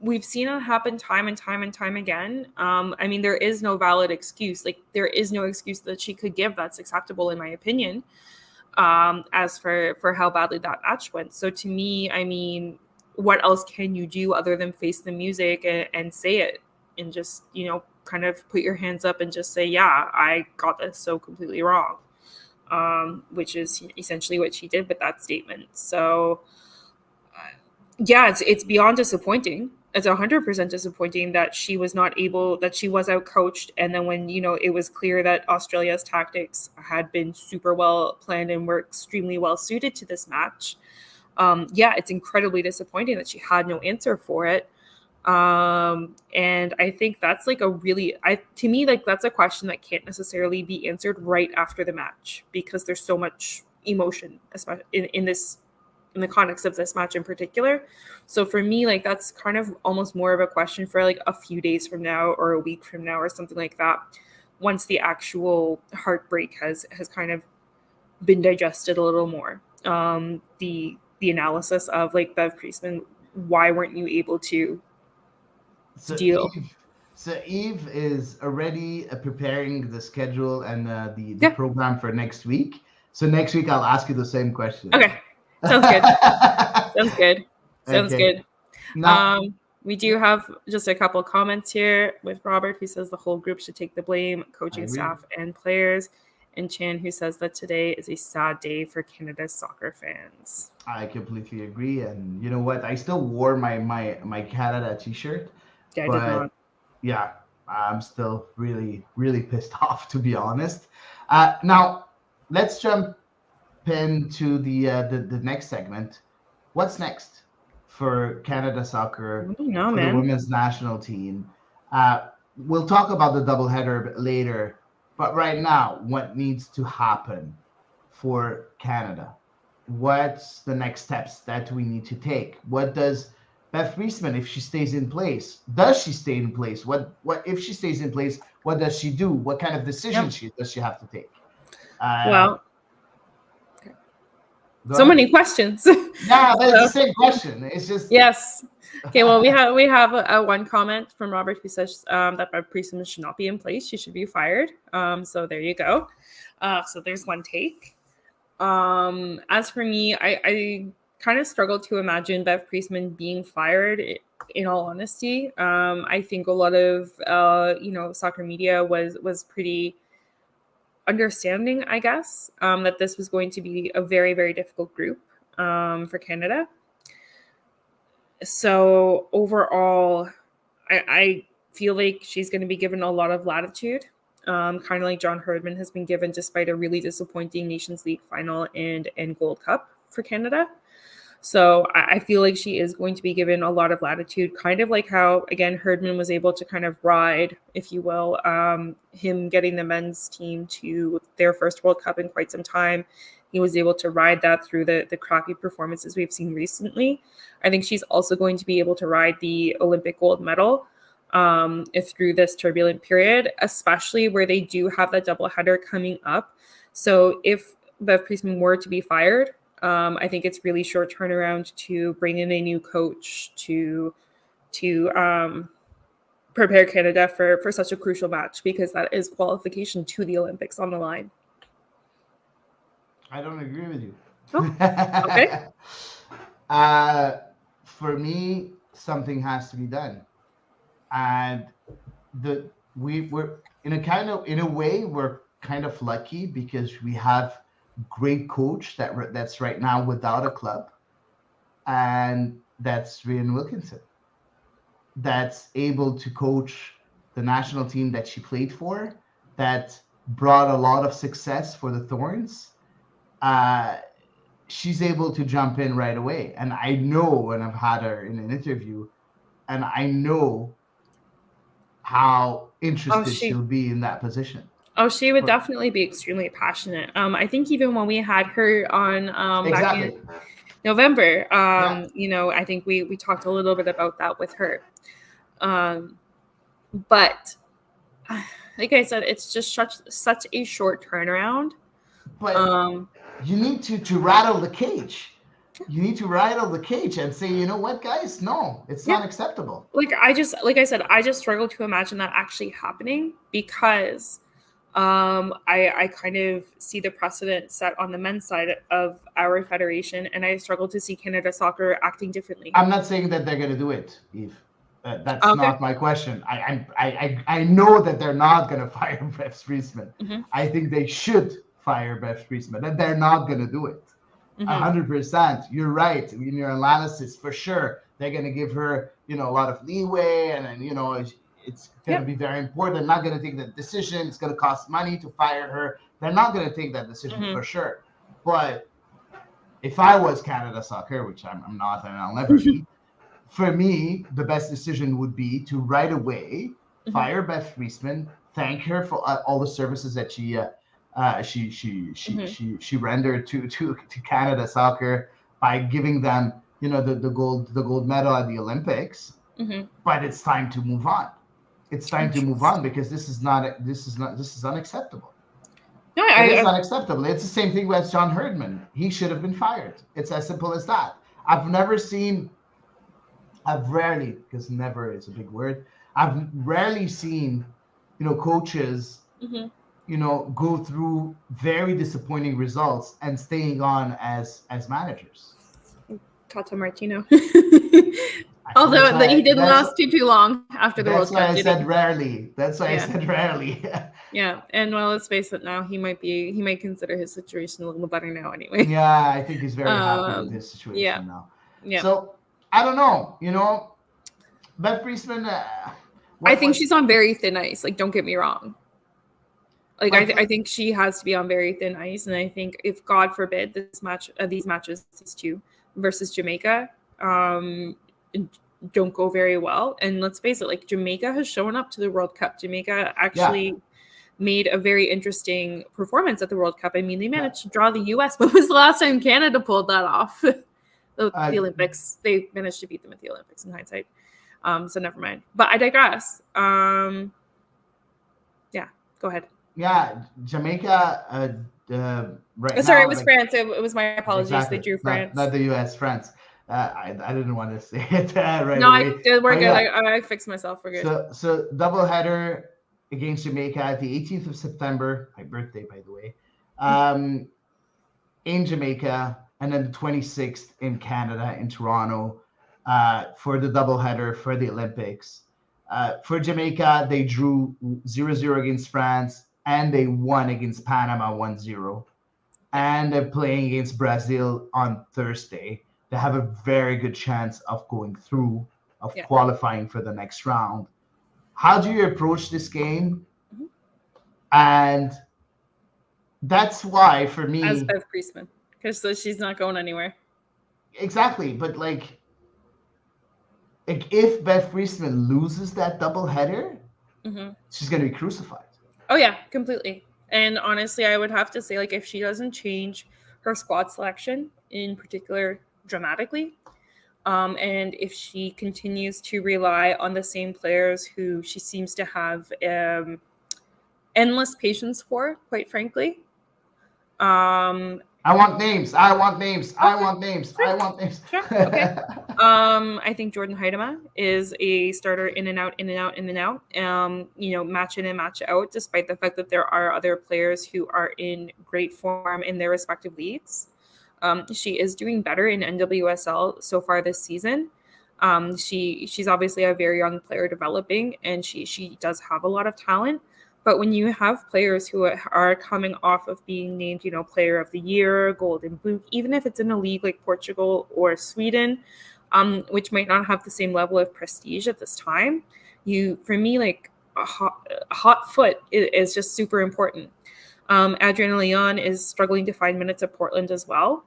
We've seen it happen time and time again. I mean, there is no valid excuse. Like, there is no excuse that she could give that's acceptable, in my opinion, as for how badly that match went. So to me, I mean, what else can you do other than face the music and say it and just, you know, kind of put your hands up and just say, yeah, I got this so completely wrong, which is essentially what she did with that statement. So yeah, it's beyond disappointing. It's 100% disappointing that she was not able, that she was outcoached. And then when, you know, it was clear that Australia's tactics had been super well planned and were extremely well suited to this match. Yeah, it's incredibly disappointing that she had no answer for it. And I think that's like to me, like that's a question that can't necessarily be answered right after the match, because there's so much emotion, especially in the context of this match in particular. So for me, like that's kind of almost more of a question for like a few days from now or a week from now or something like that, once the actual heartbreak has kind of been digested a little more. The analysis of like Bev Priestman, why weren't you able to deal? So Eve is already preparing the schedule and the program for next week. So next week I'll ask you the same question. Okay. Sounds good. Sounds good. Sounds good. Now, we do have just a couple comments here with Robert, who says the whole group should take the blame, coaching staff and players, and Chan, who says that today is a sad day for Canada's soccer fans. I completely agree, and you know what? I still wore my Canada t-shirt. Yeah, I did not. Yeah, I'm still really, really pissed off, to be honest. Now, let's jump into the next segment. What's next for Canada Soccer, for the women's national team? We'll talk about the doubleheader later, but right now, what needs to happen for Canada? What's the next steps that we need to take? What does Bev Friesman, if she stays in place, does she stay in place? What if she stays in place? What does she do? What kind of decisions does she have to take? Well, so many questions. Yeah, but it's the same question. It's just yes. Okay, well, we have a one comment from Robert who says that Bev Priestman should not be in place. She should be fired. So there you go. So there's one take. As for me, I kind of struggle to imagine Bev Priestman being fired, in all honesty. I think a lot of soccer media was pretty understanding, I guess, that this was going to be a very, very difficult group for Canada. So overall, I feel like she's going to be given a lot of latitude, kind of like John Herdman has been given, despite a really disappointing Nations League final and Gold Cup for Canada. So I feel like she is going to be given a lot of latitude, kind of like how, again, Herdman was able to kind of ride, if you will, him getting the men's team to their first World Cup in quite some time. He was able to ride that through the crappy performances we've seen recently. I think she's also going to be able to ride the Olympic gold medal if through this turbulent period, especially where they do have that doubleheader coming up. So if Bev Priestman were to be fired, I think it's really short turnaround to bring in a new coach to prepare Canada for such a crucial match, because that is qualification to the Olympics on the line. I don't agree with you. Oh, okay. For me, something has to be done, and we're in a way we're kind of lucky because we have great coach that's right now without a club, and that's Rhian Wilkinson, that's able to coach the national team that she played for, that brought a lot of success for the Thorns. She's able to jump in right away, and I know, and I've had her in an interview, and I know how interested she'll be in that position. Oh, she would definitely be extremely passionate. I think even when we had her on back in November, you know, I think we talked a little bit about that with her. But like I said, it's just such a short turnaround. But you need to rattle the cage. You need to rattle the cage and say, you know what, guys? No, it's not acceptable. Like I said, I just struggle to imagine that actually happening, because I kind of see the precedent set on the men's side of our federation, and I struggle to see Canada Soccer acting differently. I'm not saying that they're going to do it, Eve. That's not my question. I know that they're not going to fire Bev Priestman. Mm-hmm. I think they should fire Bev Priestman, and they're not going to do it. 100%. You're right in your analysis, for sure. They're going to give her, a lot of leeway, and then, it's going to be very important. They're not going to take that decision. It's going to cost money to fire her. They're not going to take that decision for sure. But if I was Canada Soccer, which I'm not, and I'll never be, for me, the best decision would be to right away fire Bev Priestman, thank her for all the services that she rendered to Canada Soccer by giving them, the gold medal at the Olympics. But it's time to move on. It's time to move on, because this is unacceptable. No, it is unacceptable. It's the same thing with John Herdman. He should have been fired. It's as simple as that. I've rarely, because never is a big word, I've rarely seen, coaches, go through very disappointing results and staying on as managers. Tata Martino. Although he didn't last too long after the World Cup. That's why I said rarely. That's why I said rarely. Yeah, and well, let's face it. Now he might consider his situation a little better now, anyway. Yeah, I think he's very happy with his situation now. Yeah. So I don't know. Bev Priestman. I think she's on very thin ice. Like, don't get me wrong. Like, I think she has to be on very thin ice, and I think if God forbid these matches, these two versus Jamaica, don't go very well. And let's face it, like, Jamaica has shown up to the World Cup. Jamaica actually made a very interesting performance at the World Cup. I mean, they managed to draw the US. When was the last time Canada pulled that off? The Olympics. They managed to beat them at the Olympics in hindsight. So never mind. But I digress. Go ahead. Yeah, Jamaica. Right. Sorry, it was France. It was my apologies. Exactly. They drew France. Not the US. France. I didn't want to say it right no, away. We're good. Yeah. I fixed myself. We're good. So doubleheader against Jamaica the 18th of September, my birthday, by the way, in Jamaica, and then the 26th in Canada, in Toronto, for the doubleheader for the Olympics. For Jamaica, they drew 0-0 against France, and they won against Panama 1-0. And they're playing against Brazil on Thursday. They have a very good chance of going through of Yeah. qualifying for the next round. How do you approach this game? Mhm. And that's why, for me, As Bev Priestman, because she's not going anywhere. exactly. But like if Beth Priestman loses that double header, she's gonna be crucified. Oh yeah, completely. And honestly, I would have to say, like, if she doesn't change her squad selection in particular dramatically, and if she continues to rely on the same players who she seems to have endless patience for, quite frankly. I want names. I want names. Okay, I want names. sure, I want names. sure, okay. I think Jordan Heidema is a starter in and out, in and out, in and out. Match in and match out, despite the fact that there are other players who are in great form in their respective leagues. She is doing better in NWSL so far this season. She's obviously a very young player developing, and she does have a lot of talent. But when you have players who are coming off of being named, player of the year, golden boot, even if it's in a league like Portugal or Sweden, which might not have the same level of prestige at this time, for me, like a hot foot is just super important. Adriana Leon is struggling to find minutes at Portland as well.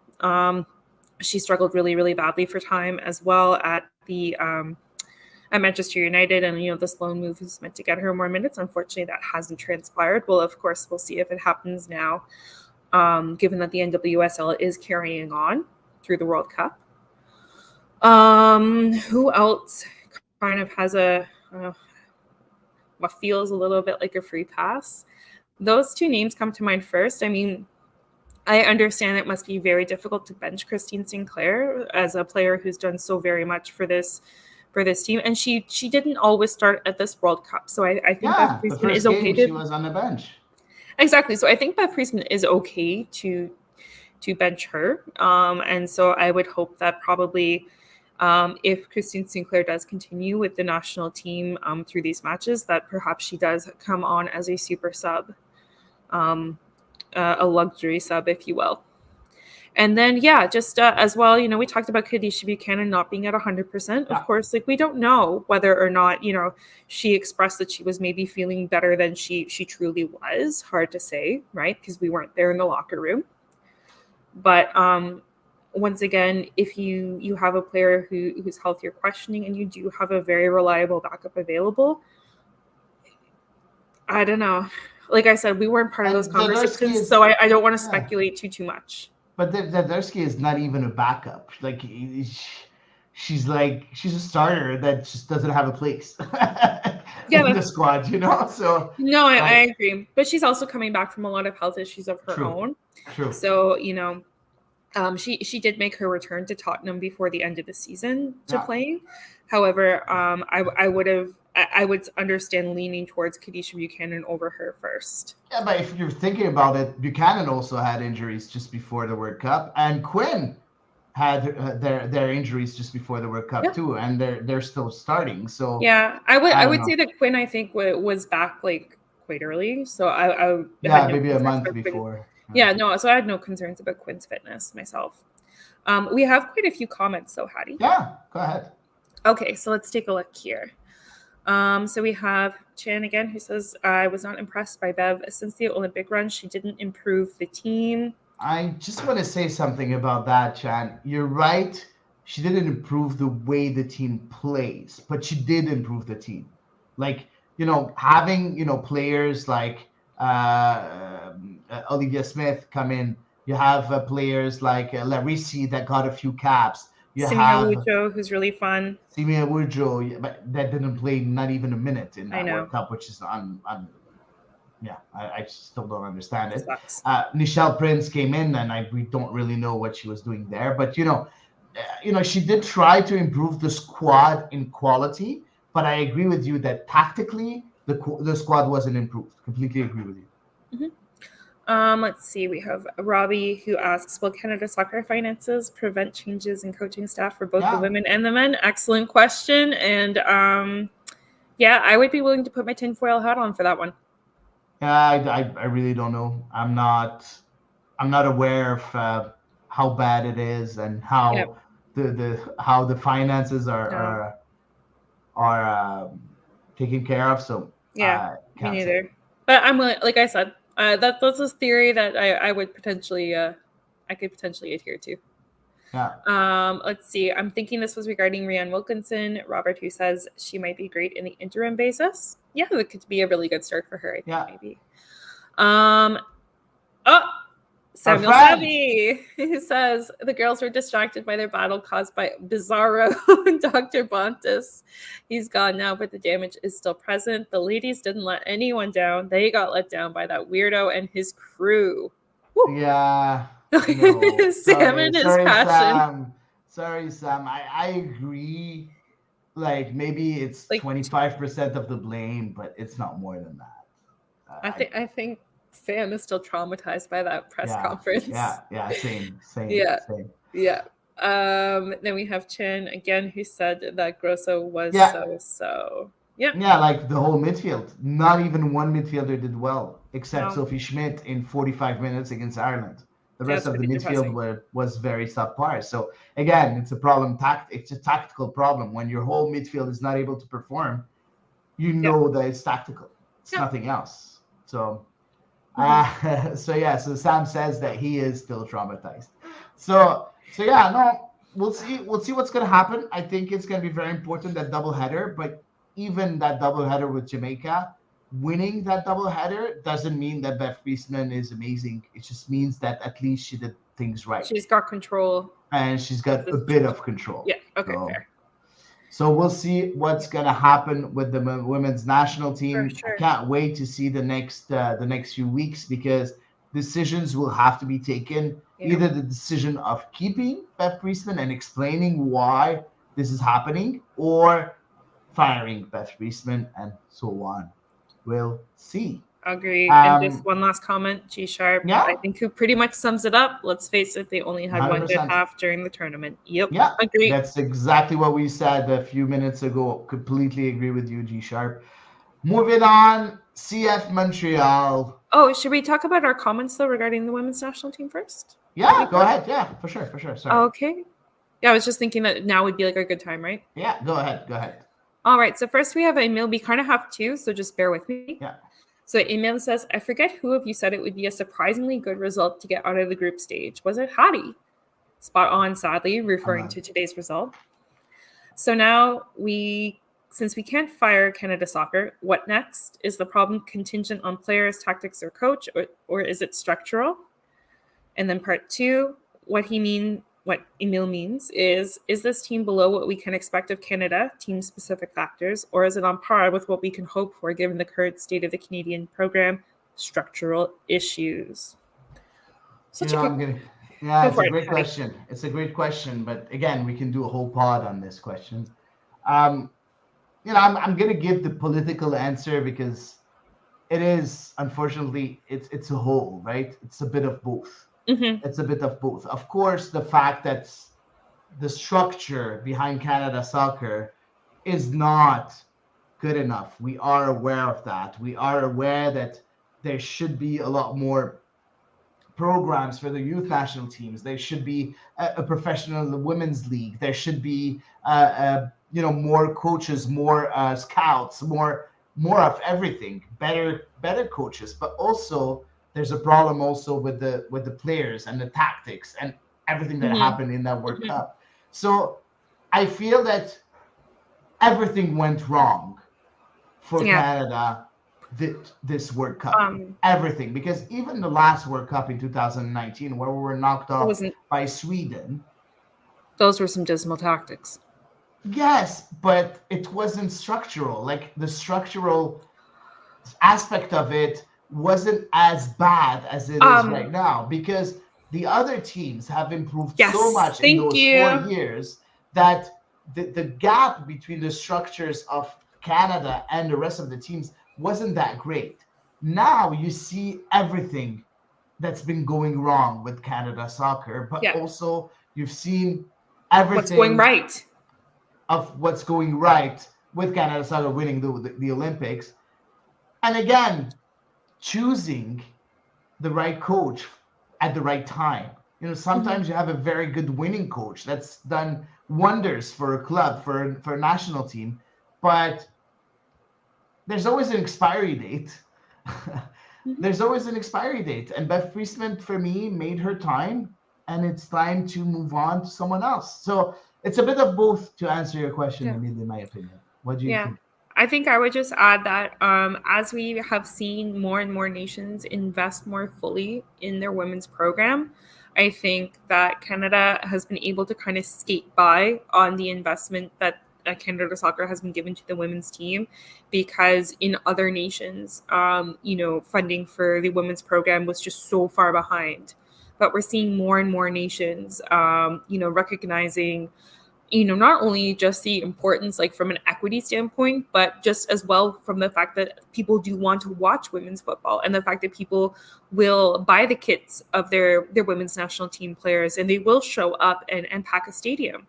She struggled really, really badly for time as well at Manchester United, and this loan move is meant to get her more minutes. Unfortunately, that hasn't transpired. Well, of course, we'll see if it happens now, given that the NWSL is carrying on through the World Cup. Who else kind of has what feels a little bit like a free pass? Those two names come to mind first. I mean, I understand it must be very difficult to bench Christine Sinclair as a player who's done so very much for this team, and she didn't always start at this World Cup, so I think Beth Priestman is okay she was on the bench. Exactly, so I think Beth Priestman is okay to bench her, and so I would hope that probably if Christine Sinclair does continue with the national team through these matches, that perhaps she does come on as a super sub, a luxury sub, if you will. And then, just as well, we talked about Kadisha Buchanan not being at 100%. Of course, like, we don't know whether or not, she expressed that she was maybe feeling better than she truly was. Hard to say, right? Because we weren't there in the locker room. But once again, if you have a player whose health you're questioning, and you do have a very reliable backup available, I don't know. Like I said, we weren't part of those conversations, so I don't want to speculate too much. But Zadarski is not even a backup. Like, she's a starter that just doesn't have a place in the squad, So no, I agree. But she's also coming back from a lot of health issues of her own. True. So she did make her return to Tottenham before the end of the season to playing. However, I would understand leaning towards Kadisha Buchanan over her first. Yeah, but if you're thinking about it, Buchanan also had injuries just before the World Cup, and Quinn had their injuries just before the World Cup too, and they're still starting. So I would say that Quinn, I think, was back like quite early. So I maybe a month before. So I had no concerns about Quinn's fitness myself. We have quite a few comments though, Hady. Yeah, go ahead. Okay, so let's take a look here. So we have Chan again, who says, I was not impressed by Bev. Since the Olympic run, she didn't improve the team. I just want to say something about that, Chan. You're right. She didn't improve the way the team plays, but she did improve the team. Like, having, players like Olivia Smith come in. You have players like Larisi that got a few caps. Simia Wujo, who's really fun. Simia Wujo, but that didn't play not even a minute in that World Cup, which is I still don't understand it. Nichelle Prince came in, and we don't really know what she was doing there. But she did try to improve the squad in quality. But I agree with you that tactically the squad wasn't improved. Completely agree with you. Mm-hmm. Let's see. We have Robbie who asks, will Canada Soccer finances prevent changes in coaching staff for both the women and the men? Excellent question. And I would be willing to put my tinfoil hat on for that one. I really don't know. I'm not aware of how bad it is and how the finances are are taken care of. So Yeah, me can't say. neither. But I'm willing, like I said, that's a theory that I would potentially I could potentially adhere to. Yeah. Let's see. I'm thinking this was regarding Rhiannon Wilkinson. Robert, who says she might be great in the interim basis. Yeah, that could be a really good start for her. I think maybe. Oh, Samuel Savvy, who says the girls were distracted by their battle caused by Bizarro and Dr. Bontis. He's gone now, but the damage is still present. The ladies didn't let anyone down. They got let down by that weirdo and his crew. Woo. Yeah. No. Sam and his passion. Sorry, Sam. I agree. Like maybe it's 25% of the blame, but it's not more than that. I think Sam is still traumatized by that press conference. Yeah, same. Yeah. Then we have Chin again, who said that Grosso was so. Yeah. Yeah, like the whole midfield. Not even one midfielder did well, except Sophie Schmidt in 45 minutes against Ireland. The rest of the midfield was very subpar. So again, it's a problem. It's a tactical problem. When your whole midfield is not able to perform, you know that it's tactical. It's nothing else. So, so Sam says that he is still traumatized. So yeah, no, we'll see what's gonna happen. I think it's gonna be very important, that doubleheader. But even that doubleheader with Jamaica, winning that doubleheader doesn't mean that Beth Priestman is amazing. It just means that at least she did things right. She's got control. And she's got a bit of control. Yeah, okay, fair. So we'll see what's going to happen with the women's national team. Sure. I can't wait to see the next few weeks, because decisions will have to be taken. Yeah. Either the decision of keeping Beth Priestman and explaining why this is happening, or firing Beth Priestman, and so on. We'll see. Agree. And just one last comment, G Sharp. Yeah. I think who pretty much sums it up. Let's face it, they only had 100%. One good half during the tournament. Yep. Yeah. Agree. That's exactly what we said a few minutes ago. Completely agree with you, G Sharp. Moving on, CF Montreal. Oh, should we talk about our comments though regarding the women's national team first? Yeah, go ahead. Yeah, for sure. Sorry. Okay. Yeah, I was just thinking that now would be like a good time, right? Yeah, go ahead. All right. So first we have Emil. We kind of have two, so just bear with me. Yeah. So Emil says, I forget who of you said it would be a surprisingly good result to get out of the group stage. Was it Hady? Spot on, sadly, referring to today's result. So now since we can't fire Canada Soccer, what next? Is the problem contingent on players, tactics, or coach, or is it structural? And then part two, what Emil means is this team below what we can expect of Canada, team-specific factors, or is it on par with what we can hope for given the current state of the Canadian program, structural issues? It's a great question. It's a great question, but again, we can do a whole pod on this question. I'm going to give the political answer, because it is, unfortunately, it's a whole, right? It's a bit of both. Mm-hmm. It's a bit of both. Of course, the fact that the structure behind Canada Soccer is not good enough. We are aware of that. We are aware that there should be a lot more programs for the youth national teams. There should be a professional women's league. There should be more coaches, more scouts, more of everything. Better coaches, but also there's a problem also with the players and the tactics and everything that happened in that World Cup. So I feel that everything went wrong for Canada this World Cup. Everything, because even the last World Cup in 2019, where we were knocked off by Sweden, those were some dismal tactics. Yes, but it wasn't structural. Like, the structural aspect of it wasn't as bad as it is right now, because the other teams have improved so much in those 4 years that the gap between the structures of Canada and the rest of the teams wasn't that great. Now you see everything that's been going wrong with Canada Soccer, but also you've seen everything what's going right with Canada Soccer winning the Olympics. And again, choosing the right coach at the right time. Sometimes you have a very good winning coach that's done wonders for a club, for a national team, but there's always an expiry date. There's always an expiry date. And Beth Priestman, for me, made her time, and it's time to move on to someone else. So it's a bit of both to answer your question, Emily, in my opinion. What do you think? I think I would just add that as we have seen more and more nations invest more fully in their women's program, I think that Canada has been able to kind of skate by on the investment that Canada Soccer has been given to the women's team, because in other nations, funding for the women's program was just so far behind. But we're seeing more and more nations, recognizing not only just the importance, like from an equity standpoint, but just as well from the fact that people do want to watch women's football, and the fact that people will buy the kits of their women's national team players, and they will show up and pack a stadium.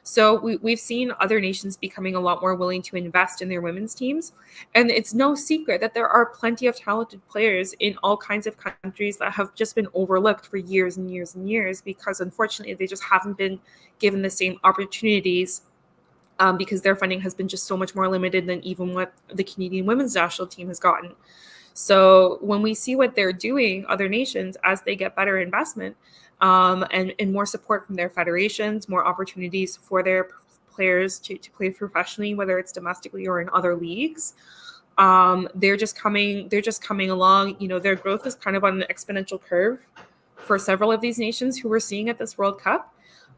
So we've seen other nations becoming a lot more willing to invest in their women's teams. And it's no secret that there are plenty of talented players in all kinds of countries that have just been overlooked for years and years and years, because unfortunately they just haven't been given the same opportunities, because their funding has been just so much more limited than even what the Canadian women's national team has gotten. So when we see what they're doing, other nations, as they get better investment, and more support from their federations, more opportunities for their players to play professionally, whether it's domestically or in other leagues, they're just coming along. Their growth is kind of on an exponential curve for several of these nations who we're seeing at this World Cup.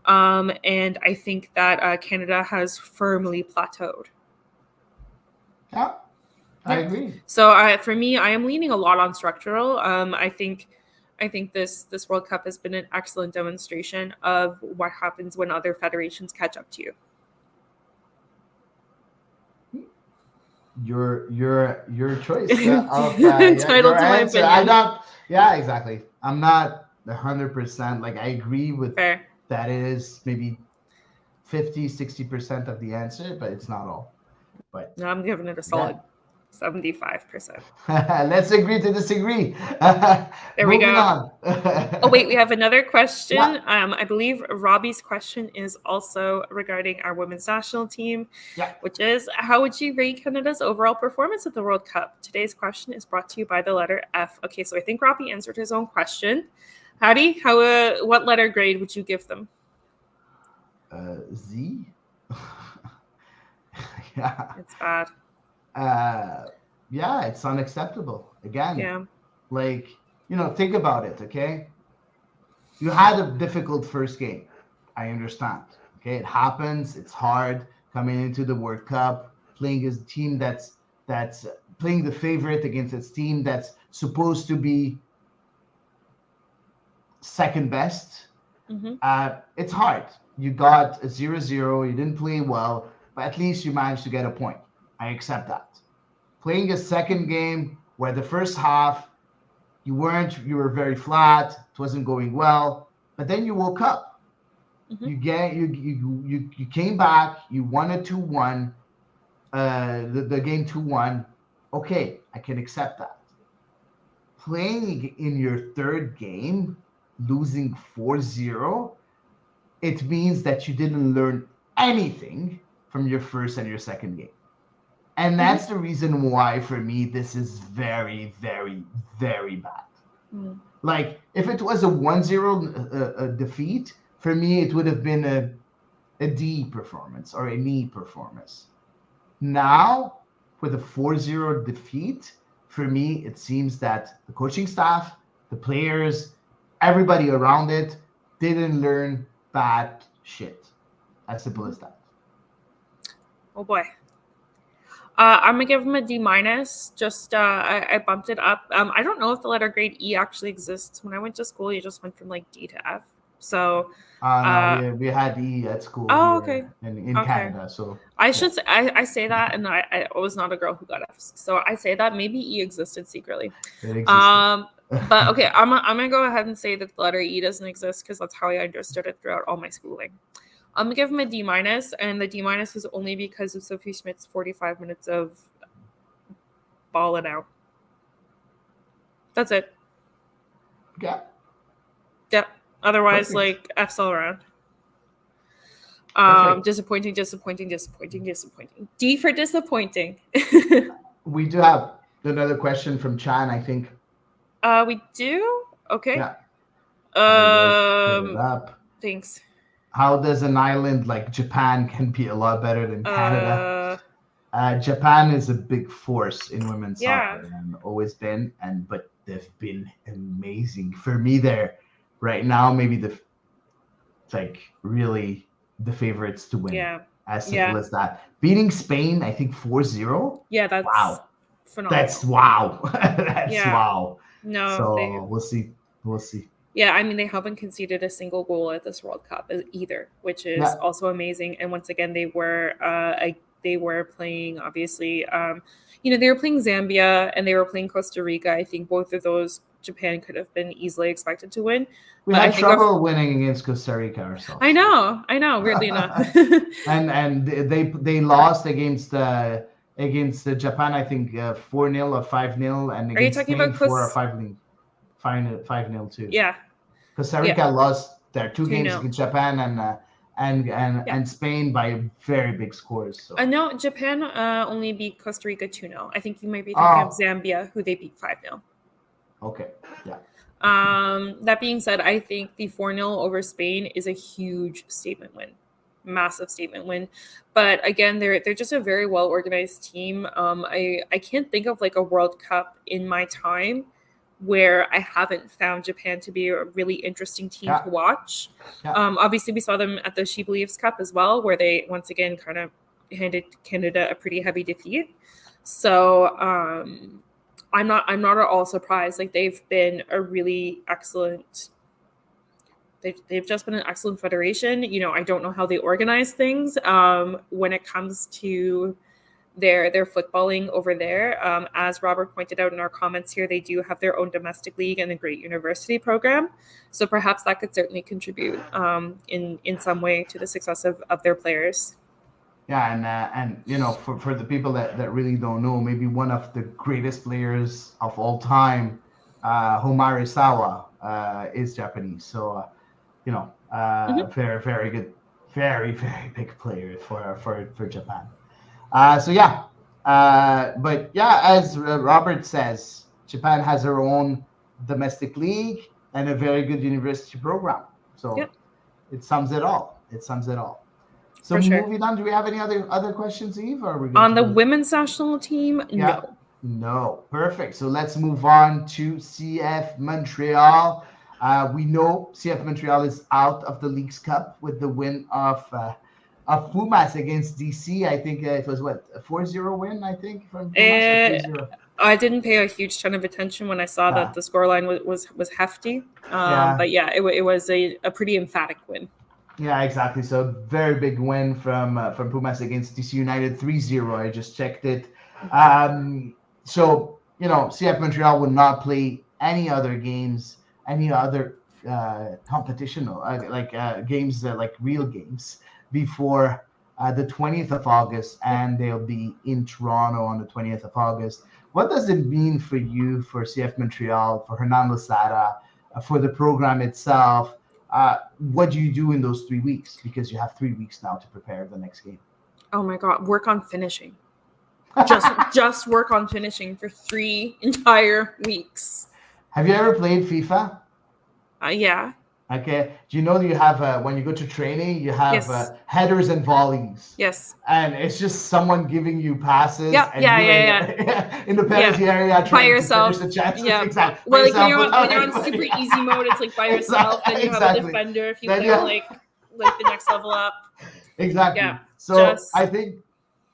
And I think that Canada has firmly plateaued. Yeah, I agree. So for me, I am leaning a lot on structural. I think this World Cup has been an excellent demonstration of what happens when other federations catch up to you. Your choice of Entitled to my answer. opinion. Exactly. I'm not 100%. Like, I agree with Fair. that. It is maybe 50-60% of the answer, but it's not all. But no, I'm giving it a solid 75%. Let's agree to disagree. There we go. On. Oh wait, we have another question. I believe Robbie's question is also regarding our women's national team, which is, how would you rate Canada's overall performance at the World Cup? Today's question is brought to you by the letter F. Okay, so I think Robbie answered his own question. Hady, what letter grade would you give them? Z. It's bad. It's unacceptable. Again, like, think about it, okay? You had a difficult first game. I understand. Okay, it happens. It's hard coming into the World Cup, playing as a team that's playing the favorite against its team that's supposed to be second best. It's hard. You got a 0-0. You didn't play well, but at least you managed to get a point. I accept that. Playing a second game where the first half you were very flat, it wasn't going well, but then you woke up. You came back, you won a 2-1, the game 2-1. Okay, I can accept that. Playing in your third game, losing 4-0, it means that you didn't learn anything from your first and your second game. And that's the reason why, for me, this is very, very, very bad. Like, if it was a 1-0 defeat, for me, it would have been a D performance or an E performance. Now, with a 4-0 defeat, for me, it seems that the coaching staff, the players, everybody around it didn't learn bad shit. As simple as that. Oh, boy. I'm gonna give them a D-. Just I bumped it up. I don't know if the letter grade E actually exists. When I went to school, you just went from like D to F. So no, we had E at school. Oh, okay. In Canada, so I should say, I say that, and I was not a girl who got Fs. So I say that maybe E existed secretly. It existed. But okay, I'm gonna go ahead and say that the letter E doesn't exist, because that's how I understood it throughout all my schooling. I'm gonna give him a D-, and the D- is only because of Sophie Schmidt's 45 minutes of balling out. That's it. Yeah. Yeah. Otherwise, perfect. Like, F's all around. Perfect. Disappointing. D for disappointing. We do have another question from Chan, I think. We do? Okay. Yeah. I will put it up. Thanks. How does an island like Japan can be a lot better than Canada? Japan is a big force in women's soccer and always been, but they've been amazing. For me, they're right now maybe really the favorites to win. Yeah. As simple as that. Beating Spain, I think 4-0. Yeah, that's phenomenal. That's wow. That's wow. No, so we'll see. Yeah, I mean, they haven't conceded a single goal at this World Cup either, which is also amazing. And once again, they were playing, obviously, they were playing Zambia and they were playing Costa Rica. I think both of those Japan could have been easily expected to win. We had trouble winning against Costa Rica ourselves. I know, weirdly enough. and they lost against Japan, I think 4-0 or 5-0, and against Spain 4 or 5-0 too. Yeah. Costa Rica lost their 2 games against Japan and Spain by very big scores. So. No, Japan only beat Costa Rica 2-0. I think you might be thinking of Zambia, who they beat 5-0. Okay. Yeah. That being said, I think the 4-0 over Spain is a huge statement win. Massive statement win. But again, they're just a very well organized team. I can't think of like a World Cup in my time where I haven't found Japan to be a really interesting team to watch. Yeah. Obviously, we saw them at the She Believes Cup as well, where they once again kind of handed Canada a pretty heavy defeat. So I'm not at all surprised. Like they've been a really excellent. They've just been an excellent federation. I don't know how they organize things when it comes to their footballing over there. As Robert pointed out in our comments here, they do have their own domestic league and a great university program. So perhaps that could certainly contribute in some way to the success of their players. Yeah, and for the people that really don't know, maybe one of the greatest players of all time, Homare Sawa, is Japanese. So, very, very good, very, very big player for Japan. But as Robert says, Japan has her own domestic league and a very good university program. So it sums it all. So moving on, do we have any other questions, Eve? Or are we on the women's national team? No. Perfect. So let's move on to CF Montreal. We know CF Montreal is out of the Leagues Cup with the win of Pumas against DC. I think it was a 4-0 win, I think, from Pumas. I didn't pay a huge ton of attention when I saw that the scoreline was hefty. But it was a pretty emphatic win. Yeah, exactly. So very big win from Pumas against DC United, 3-0. I just checked it. CF Montreal would not play any other games, any other competition, games like real games before the 20th of August, and they'll be in Toronto on the 20th of August. What does it mean for you, for CF Montreal, for Hernan Losada, for the program itself? What do you do in those 3 weeks? Because you have 3 weeks now to prepare the next game. Oh my God, work on finishing. Just work on finishing for 3 entire weeks. Have you ever played FIFA? Yeah. Okay. Do you know that you have, when you go to training, you have headers and volleys? Yes. And it's just someone giving you passes. Yeah. In the penalty area, trying by yourself. To finish the chances. Yeah. Exactly. Well, when you're on super easy mode, it's like by yourself. Then you have a defender if you play like the next level up. Exactly. Yeah. So I think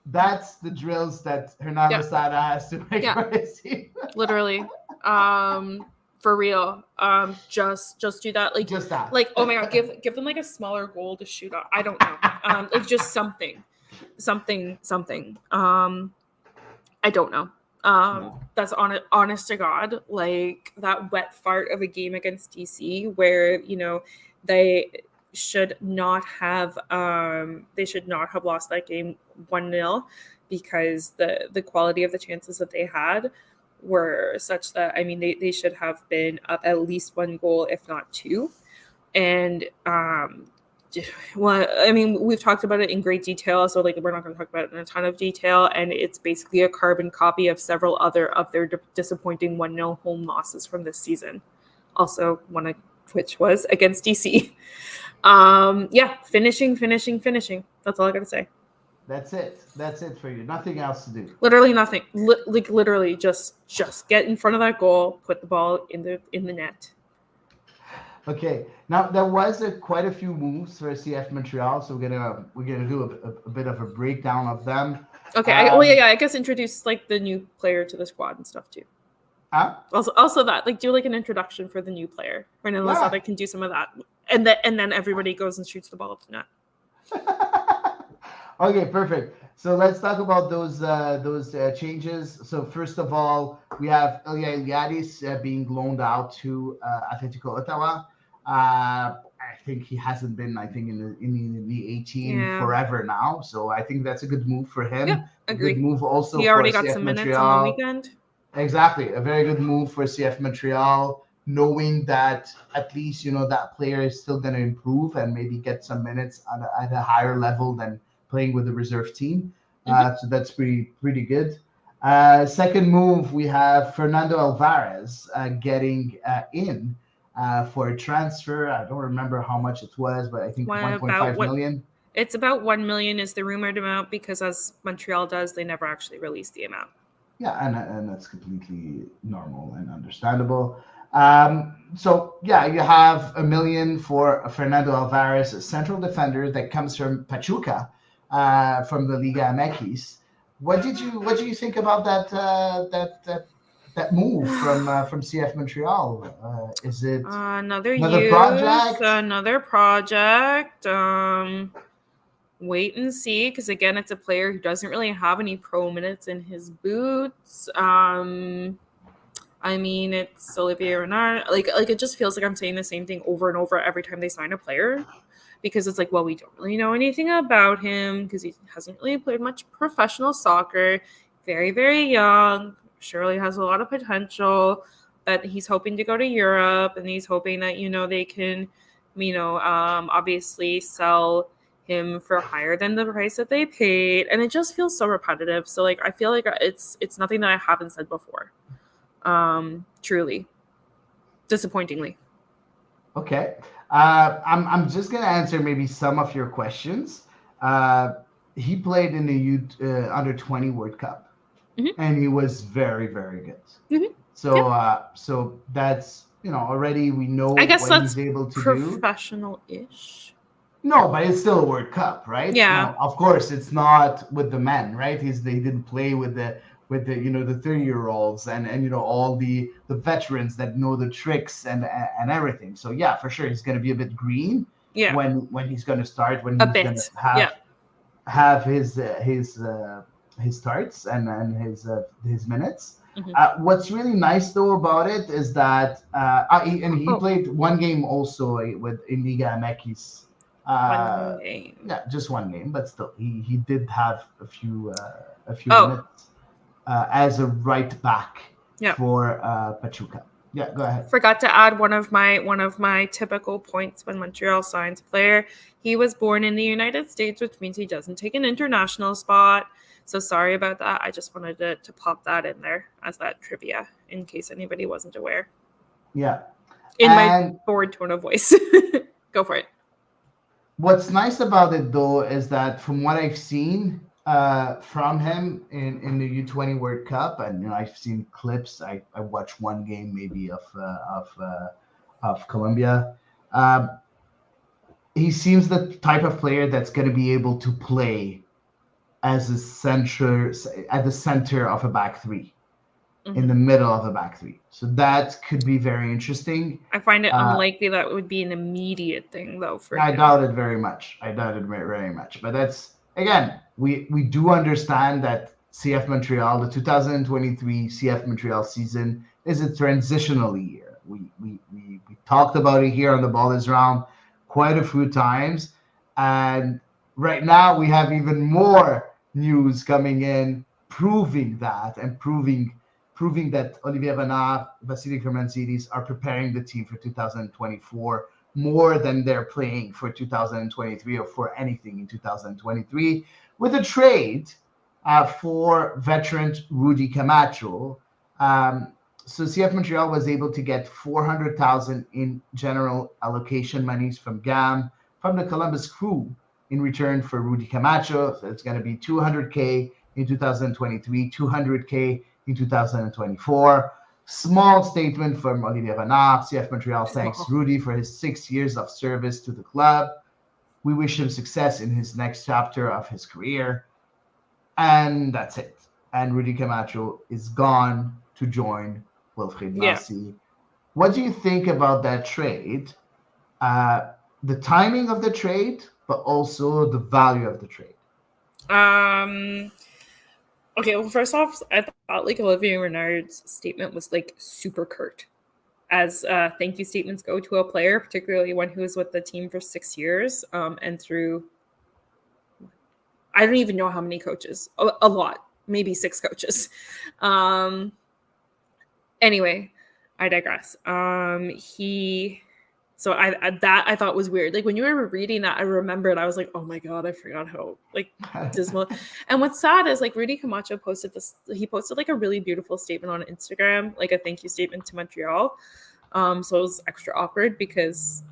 that's the drills that Hernan Losada has to make for his team. Literally. For real. Just do that. Like, just that. Like, oh my God, give them like a smaller goal to shoot at. I don't know. Like just something. I don't know. That's honest to God, like that wet fart of a game against DC where, they should not have lost that game 1-0 because the quality of the chances that they had were such that, I mean, they should have been up at least 1 goal, if not 2. And well, I mean, we've talked about it in great detail, so like we're not going to talk about it in a ton of detail. And it's basically a carbon copy of several other of their disappointing 1-0 home losses from this season. Also, one of which was against DC. Yeah, finishing. That's all I got to say. That's it. That's it for you. Nothing else to do. Literally nothing. Literally just get in front of that goal, put the ball in the net. Okay. Now there was quite a few moves for CF Montreal, so we're gonna do a bit of a breakdown of them. Okay. I guess introduce like the new player to the squad and stuff too. Also that like do like an introduction for the new player. Renan Lozada can do some of that, and then everybody goes and shoots the ball up the net. Okay, perfect. So let's talk about those changes. So first of all, we have Elias and Hady being loaned out to Atletico Ottawa. I think he hasn't been, in the 18 forever now. So I think that's a good move for him. Yeah, agree. A good move also he already for got CF some Montreal. Minutes on the weekend. Exactly. A very good move for CF Montreal, knowing that at least, that player is still going to improve and maybe get some minutes at a higher level than playing with the reserve team. So that's pretty good. Second move, we have Fernando Alvarez getting in for a transfer. I don't remember how much it was, but I think 1.5 million. It's about 1 million is the rumored amount, because as Montreal does, they never actually release the amount. Yeah, and that's completely normal and understandable. So yeah, you have 1 million for Fernando Alvarez, a central defender that comes from Pachuca, from the Liga MX. What did you think about that move from CF Montreal? Is it another project? Another project. Wait and see, because again, it's a player who doesn't really have any pro minutes in his boots. I mean, it's Olivier Renard. Like it just feels like I'm saying the same thing over and over every time they sign a player, because it's like, well, we don't really know anything about him because he hasn't really played much professional soccer. Very, very young. Surely has a lot of potential. But he's hoping to go to Europe, and he's hoping that they can, obviously sell him for higher than the price that they paid, and it just feels so repetitive. So like I feel like it's nothing that I haven't said before. Truly disappointingly. Okay. I'm just gonna answer maybe some of your questions. He played in the under 20 World Cup, and he was very, very good. So so that's already we know I guess what he's able to do. Professional-ish. No, but it's still a World Cup, right? Yeah. Now, of course, it's not with the men, right? They didn't play with the the 30-year-olds and all the veterans that know the tricks and everything. So yeah, for sure, he's going to be a bit green. Yeah. When he's going to start, when he's going to have his starts and his minutes. What's really nice though about it is that he played one game also in Liga MX. One game. Yeah, just one game, but still, he did have a few minutes as a right back for Pachuca. Yeah, go ahead. Forgot to add one of my typical points when Montreal signs a player. He was born in the United States, which means he doesn't take an international spot. So sorry about that. I just wanted to pop that in there as that trivia in case anybody wasn't aware. Yeah. In my bored tone of voice. Go for it. What's nice about it though is that from what I've seen from him in the U20 World Cup, and I've seen clips. I watched one game maybe of Colombia. He seems the type of player that's going to be able to play as a center at the center of a back three, in the middle of a back three. So that could be very interesting. I find it unlikely that would be an immediate thing though. I doubt it very much. Very much. But that's, again, we do understand that CF Montreal, the 2023 CF Montreal season, is a transitional year. We talked about it here on The Ball Is Round quite a few times, and right now we have even more news coming in proving that Olivier Renard, Vasily Kermanzidis are preparing the team for 2024 more than they're playing for 2023 or for anything in 2023 with a trade for veteran Rudy Camacho. So CF Montreal was able to get 400,000 in general allocation monies from GAM from the Columbus Crew in return for Rudy Camacho. So it's going to be 200K in 2023, 200K in 2024. Small statement from Olivier Renard. CF Montreal thanks Rudy for his 6 years of service to the club. We wish him success in his next chapter of his career. And that's it. And Rudy Camacho is gone to join Wilfried Nancy. What do you think about that trade? The timing of the trade, but also the value of the trade. Okay, well, first off, I thought like Olivier Renard's statement was like super curt, as thank you statements go to a player, particularly one who was with the team for 6 years and through, I don't even know how many coaches, a lot, maybe 6 coaches. Anyway, I digress. So I thought was weird. Like when you were reading that, I remembered, I was like, oh my God, I forgot how like dismal. And what's sad is like Rudy Camacho posted like a really beautiful statement on Instagram, like a thank you statement to Montreal. So it was extra awkward because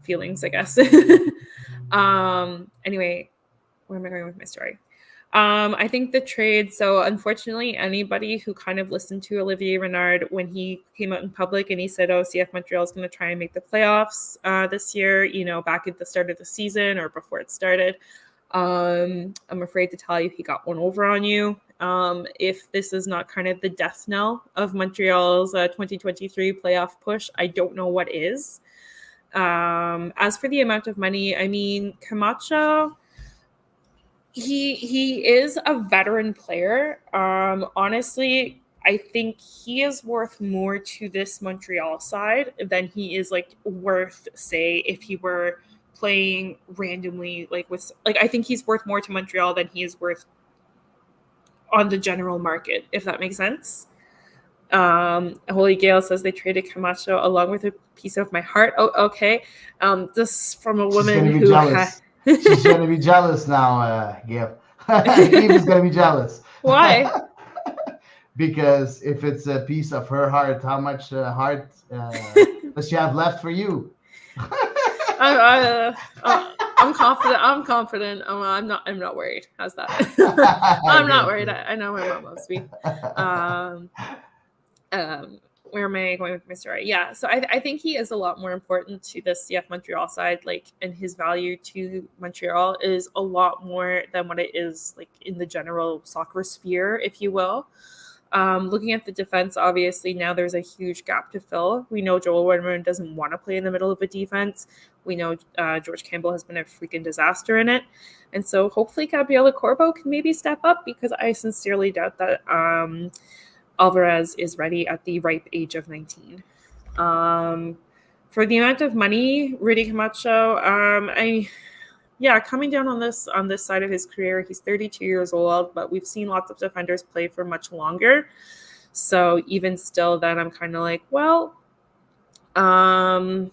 feelings, I guess. Anyway, where am I going with my story? I think the trade, so unfortunately, anybody who kind of listened to Olivier Renard when he came out in public and he said, oh, CF Montreal is going to try and make the playoffs this year, back at the start of the season or before it started, I'm afraid to tell you he got one over on you. If this is not kind of the death knell of Montreal's 2023 playoff push, I don't know what is. As for the amount of money, I mean, Camacho... He is a veteran player. Honestly, I think he is worth more to this Montreal side than he is like worth, say, if he were playing randomly, like with like I think he's worth more to Montreal than he is worth on the general market, if that makes sense. Holy Gale says they traded Camacho along with a piece of my heart. Oh, okay. This from a woman who had. She's going to be jealous now, Gail. Eve is going to be jealous. Why? Because if it's a piece of her heart, how much heart does she have left for you? I'm confident. I'm not worried. How's that? I'm not worried. I know my mom loves me. Where am I going with my story? Yeah, so I think he is a lot more important to the CF Montreal side, like, and his value to Montreal is a lot more than what it is like in the general soccer sphere, if you will. Looking at the defense, obviously now there's a huge gap to fill. We know Joel Wedderburn doesn't want to play in the middle of a defense. We know George Campbell has been a freaking disaster in it. And so hopefully Gabriela Corbo can maybe step up, because I sincerely doubt that Alvarez is ready at the ripe age of 19. For the amount of money, Rudy Camacho, coming down on this side of his career, he's 32 years old, but we've seen lots of defenders play for much longer. So even still, then I'm kind of like, well, I'm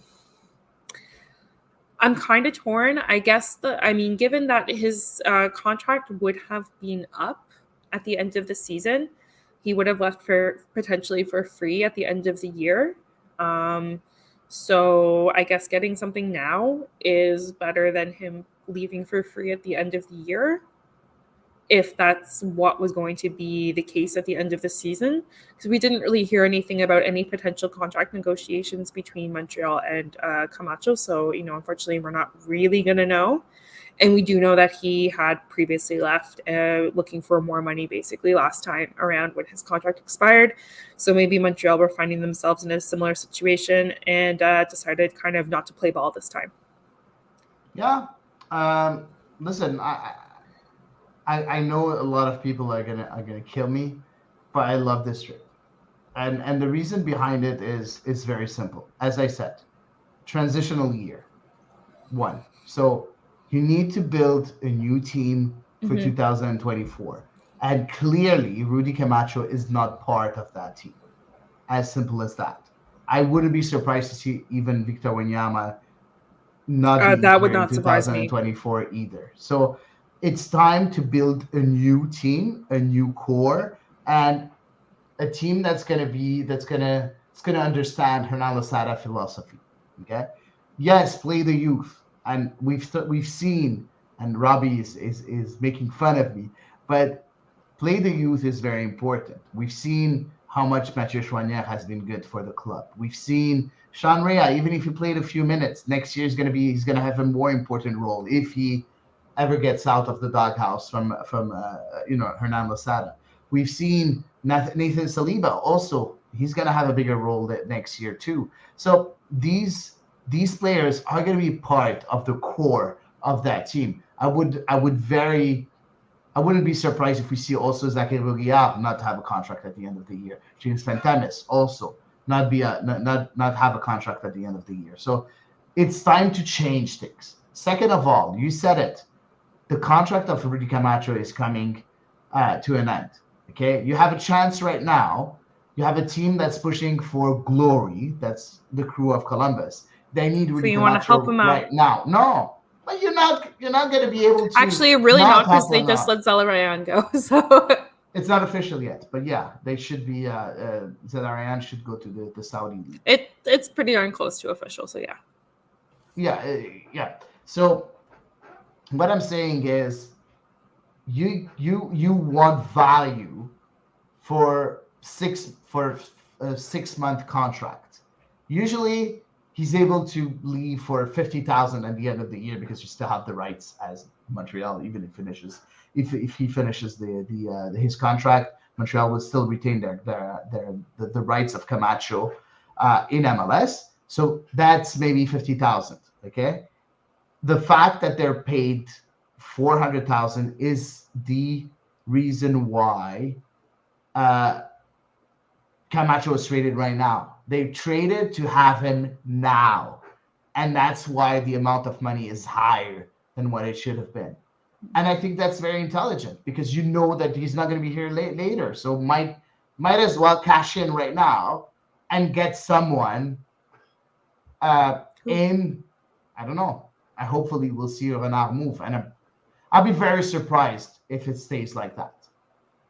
kind of torn. I guess given that his contract would have been up at the end of the season, he would have left potentially for free at the end of the year. So I guess getting something now is better than him leaving for free at the end of the year, if that's what was going to be the case at the end of the season. Because we didn't really hear anything about any potential contract negotiations between Montreal and Camacho. So, unfortunately, we're not really going to know. And we do know that he had previously left looking for more money basically last time around when his contract expired. So maybe Montreal were finding themselves in a similar situation and decided kind of not to play ball this time. Yeah. Listen, I know a lot of people are gonna kill me, but I love this trip. And the reason behind it is very simple. As I said, transitional year. 1. So you need to build a new team for 2024. And clearly, Rudy Camacho is not part of that team. As simple as that. I wouldn't be surprised to see even Victor Wanyama not be That would here in not surprise me. 2024 either. So it's time to build a new team, a new core, and a team that's going to understand Hernan Losada philosophy. Okay, yes, play the youth, and we've seen, and Robbie is making fun of me, but play the youth is very important. We've seen how much Mathieu Choignard has been good for the club. We've seen Sean Rea, even if he played a few minutes, next year he's going to have a more important role if he ever gets out of the doghouse from Hernan Losada. We've seen Nathan Saliba also. He's going to have a bigger role next year too. So these players are going to be part of the core of that team. I wouldn't be surprised if we see also Zachary Roguillard not have a contract at the end of the year. James Fantamis also not have a contract at the end of the year. So it's time to change things. Second of all, you said it. The contract of Rudy Camacho is coming to an end. Okay, you have a chance right now. You have a team that's pushing for glory. That's the crew of Columbus. They need Rudy you want to Camacho help him out right now. No, but you're not going to be able to. Actually, really not, because they just let Zelarayan go. So it's not official yet, but yeah, they should be. Zelarayan should go to the Saudi league. It's pretty darn close to official. So yeah. Yeah. So what I'm saying is, you want value for a 6-month contract. Usually he's able to leave for 50,000 at the end of the year because you still have the rights as Montreal, even if he finishes his contract, Montreal will still retain the rights of Camacho in MLS. So that's maybe 50,000. Okay, the fact that they're paid 400,000 is the reason why Camacho is traded right now. They traded to have him now, and that's why the amount of money is higher than what it should have been. And I think that's very intelligent, because you know that he's not going to be here later, so might as well cash in right now and get someone in. I don't know. Hopefully we'll see Renard move, and I'll be very surprised if it stays like that.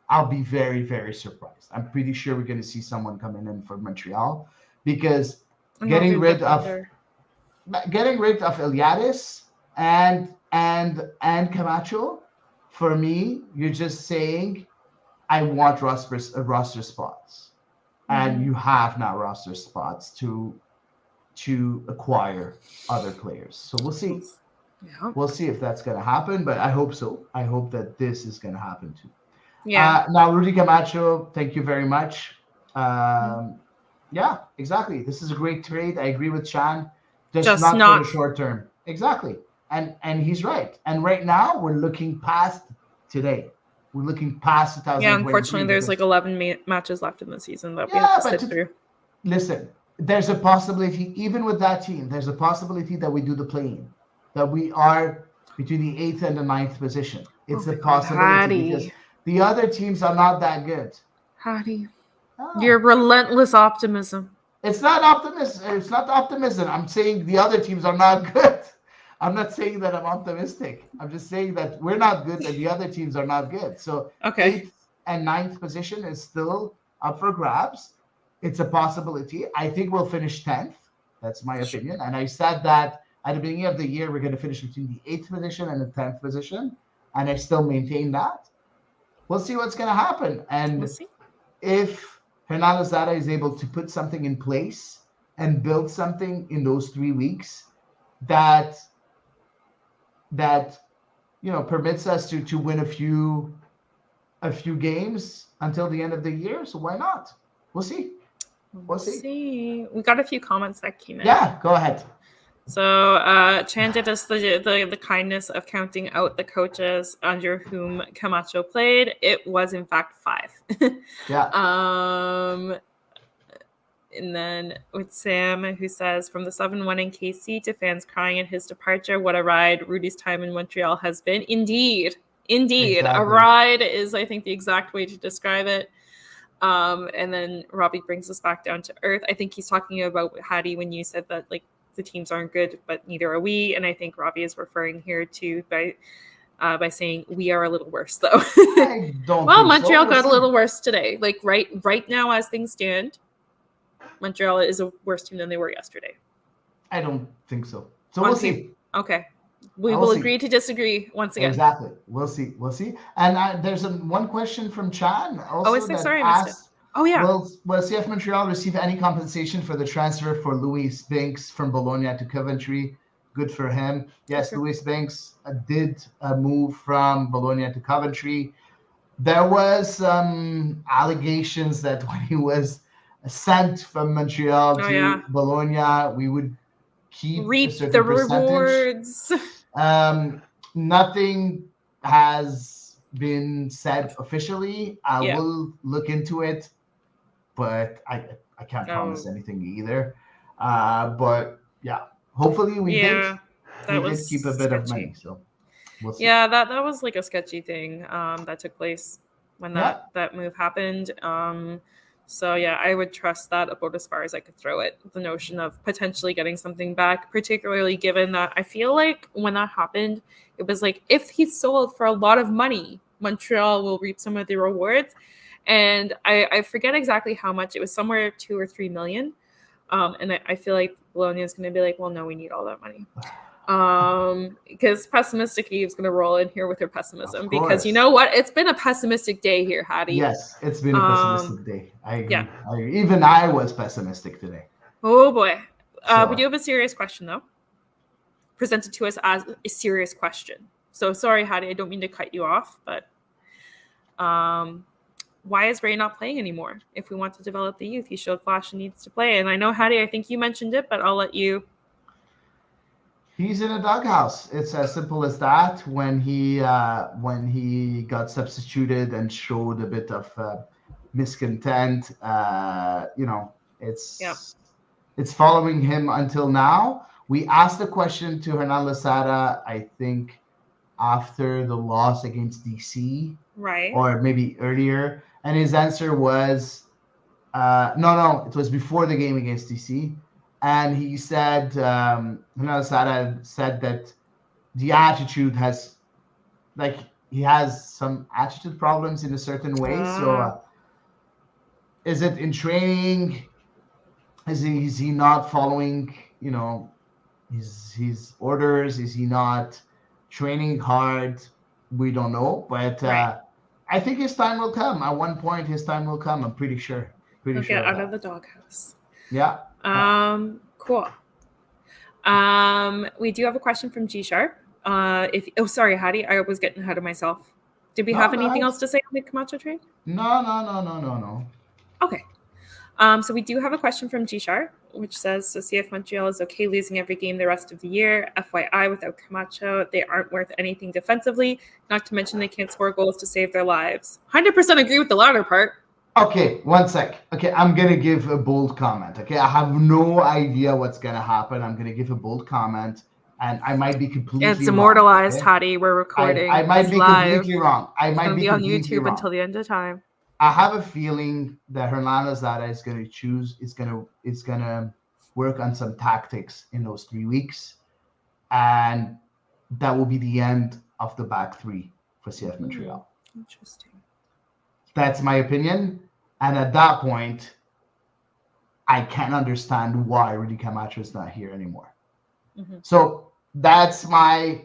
I'll be very, very surprised. I'm pretty sure we're going to see someone coming in for Montreal, because getting rid of Elias and Camacho, for me, you're just saying, I want roster spots, and you have now roster spots to acquire other players. So we'll see. Yeah. We'll see if that's going to happen, but I hope so. I hope that this is going to happen too. Yeah. Now, Rudy Camacho, thank you very much. Yeah, exactly. This is a great trade. I agree with Chan. Just not for the short term. Exactly. And he's right. And right now, we're looking past today. We're looking past 2023. Yeah, unfortunately, there's like 11 matches left in the season that we have to sit through. Listen, there's a possibility, even with that team, there's a possibility that we do the play-in, that we are between the 8th and the 9th position. It's a possibility, because the other teams are not that good. Hady, your relentless optimism. It's not optimism. It's not optimism. I'm saying the other teams are not good. I'm not saying that I'm optimistic. I'm just saying that we're not good and the other teams are not good. So 8th and 9th position is still up for grabs. It's a possibility. I think we'll finish 10th. That's my opinion. And I said that at the beginning of the year, we're going to finish between the 8th position and the 10th position. And I still maintain that. We'll see what's going to happen. And if Hernan Losada is able to put something in place and build something in those 3 weeks that permits us to win a few games until the end of the year, so why not? We'll see. We'll see. We got a few comments that came in. Yeah, go ahead. So Chan did us the kindness of counting out the coaches under whom Camacho played. It was in fact 5. Yeah. And then with Sam, who says, from the 7-1 in KC to fans crying at his departure, what a ride Rudy's time in Montreal has been. Indeed. Exactly. A ride is, I think, the exact way to describe it. And then Robbie brings us back down to earth. I think he's talking about Hady when you said that, like, the teams aren't good, but neither are we. And I think Robbie is referring here to by saying we are a little worse, though. I don't well, think Montreal so. got a little worse today. Like right now, as things stand, Montreal is a worse team than they were yesterday. I don't think so. So we'll see. Okay. We will agree to disagree once again. Exactly. We'll see. And there's one question from Chan also that asked, will CF Montreal receive any compensation for the transfer for Louis Binks from Bologna to Coventry? Good for him. Yes, Louis Binks did move from Bologna to Coventry. There was some allegations that when he was sent from Montreal to Bologna, we would reap the rewards. Nothing has been said officially. I will look into it, but I can't promise anything either. But yeah, hopefully we did keep a bit of money. So we'll see. Yeah, that was like a sketchy thing that took place when that move happened. So yeah, I would trust that about as far as I could throw it. The notion of potentially getting something back, particularly given that I feel like when that happened, it was like if he's sold for a lot of money, Montreal will reap some of the rewards. And I forget exactly how much. It was somewhere 2 or 3 million. And I feel like Bologna is going to be like, well, no, we need all that money. Because Pessimistic Eve's going to roll in here with her pessimism, because you know what? It's been a pessimistic day here, Hady. Yes, it's been a pessimistic day. I agree. Yeah. Even I was pessimistic today. Oh boy. We do have a serious question though, presented to us as a serious question. So sorry, Hady, I don't mean to cut you off, but why is Ray not playing anymore? If we want to develop the youth, he showed flash and needs to play. And I know, Hady, I think you mentioned it, but I'll let you. He's in a doghouse. It's as simple as that. When he got substituted and showed a bit of miscontent, it's following him until now. We asked the question to Hernan Losada, I think, after the loss against DC, right, or maybe earlier, and his answer was, no, it was before the game against DC. And he said, Sarah said that the attitude has, like, he has some attitude problems in a certain way. So is it in training? Is he not following, his orders? Is he not training hard? We don't know. But I think his time will come. At one point, his time will come. I'm pretty sure. He'll get out of the doghouse. Yeah. Cool. We do have a question from G Sharp. Sorry, Hady, I was getting ahead of myself. Did we have anything else to say on the Camacho trade? No. Okay. So we do have a question from G Sharp, which says, so CF Montreal is okay losing every game the rest of the year. FYI, without Camacho, they aren't worth anything defensively. Not to mention they can't score goals to save their lives. 100% agree with the latter part. Okay, one sec. Okay, I'm going to give a bold comment. Okay, I have no idea what's going to happen. I'm going to give a bold comment, and I might be completely wrong. It's immortalized, Hady. We're recording. I might be completely wrong. It's going to be on YouTube until the end of time. I have a feeling that Hernan Losada is going to work on some tactics in those 3 weeks, and that will be the end of the back three for CF Montreal. Interesting. That's my opinion. And at that point, I can't understand why Rudy Camacho is not here anymore. Mm-hmm. So that's my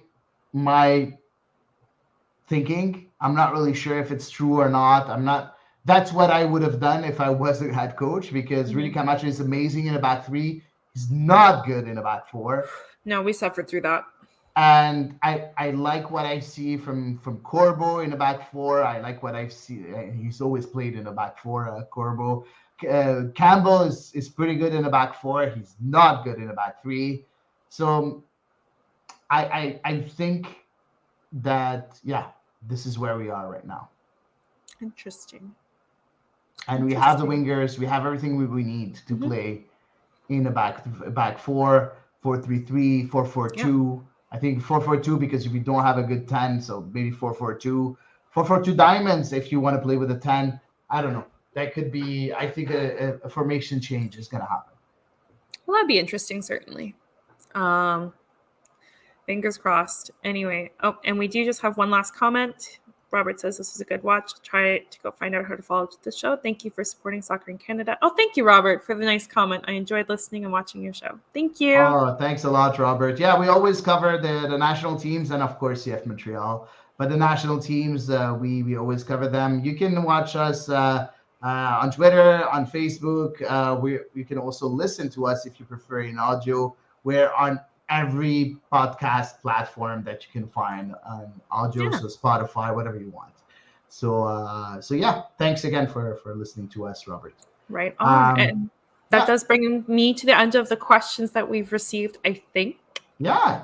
thinking. I'm not really sure if it's true or not. That's what I would have done if I was the head coach, because Rudy Camacho is amazing in a back three. He's not good in a back four. No, we suffered through that. And I like what I see from Corbo in the back four. I like what I see. He's always played in the back four, Corbo. Campbell is pretty good in the back four. He's not good in the back three. So I think that, this is where we are right now. Interesting. And we have the wingers. We have everything we need to play in the back four, 4-3-3, 4-4-2. I think 4-4-2, because if you don't have a good 10, so maybe 4-4-2. 4-4-2 diamonds if you want to play with a 10. I don't know. That could be, I think a formation change is going to happen. Well, that'd be interesting, certainly. Fingers crossed. Anyway, and we do just have one last comment. Robert says this was a good watch. Try to go find out how to follow the show. Thank you for supporting soccer in Canada. Oh, thank you, Robert, for the nice comment. I enjoyed listening and watching your show. Thank you. Oh, thanks a lot, Robert. Yeah, we always cover the national teams and, of course, CF Montreal. But the national teams, we always cover them. You can watch us on Twitter, on Facebook. You can also listen to us if you prefer in audio. We're on every podcast platform that you can find on audio, so Spotify, whatever you want. So yeah, thanks again for listening to us, Robert. Right on. And that does bring me to the end of the questions that we've received, I think. Yeah.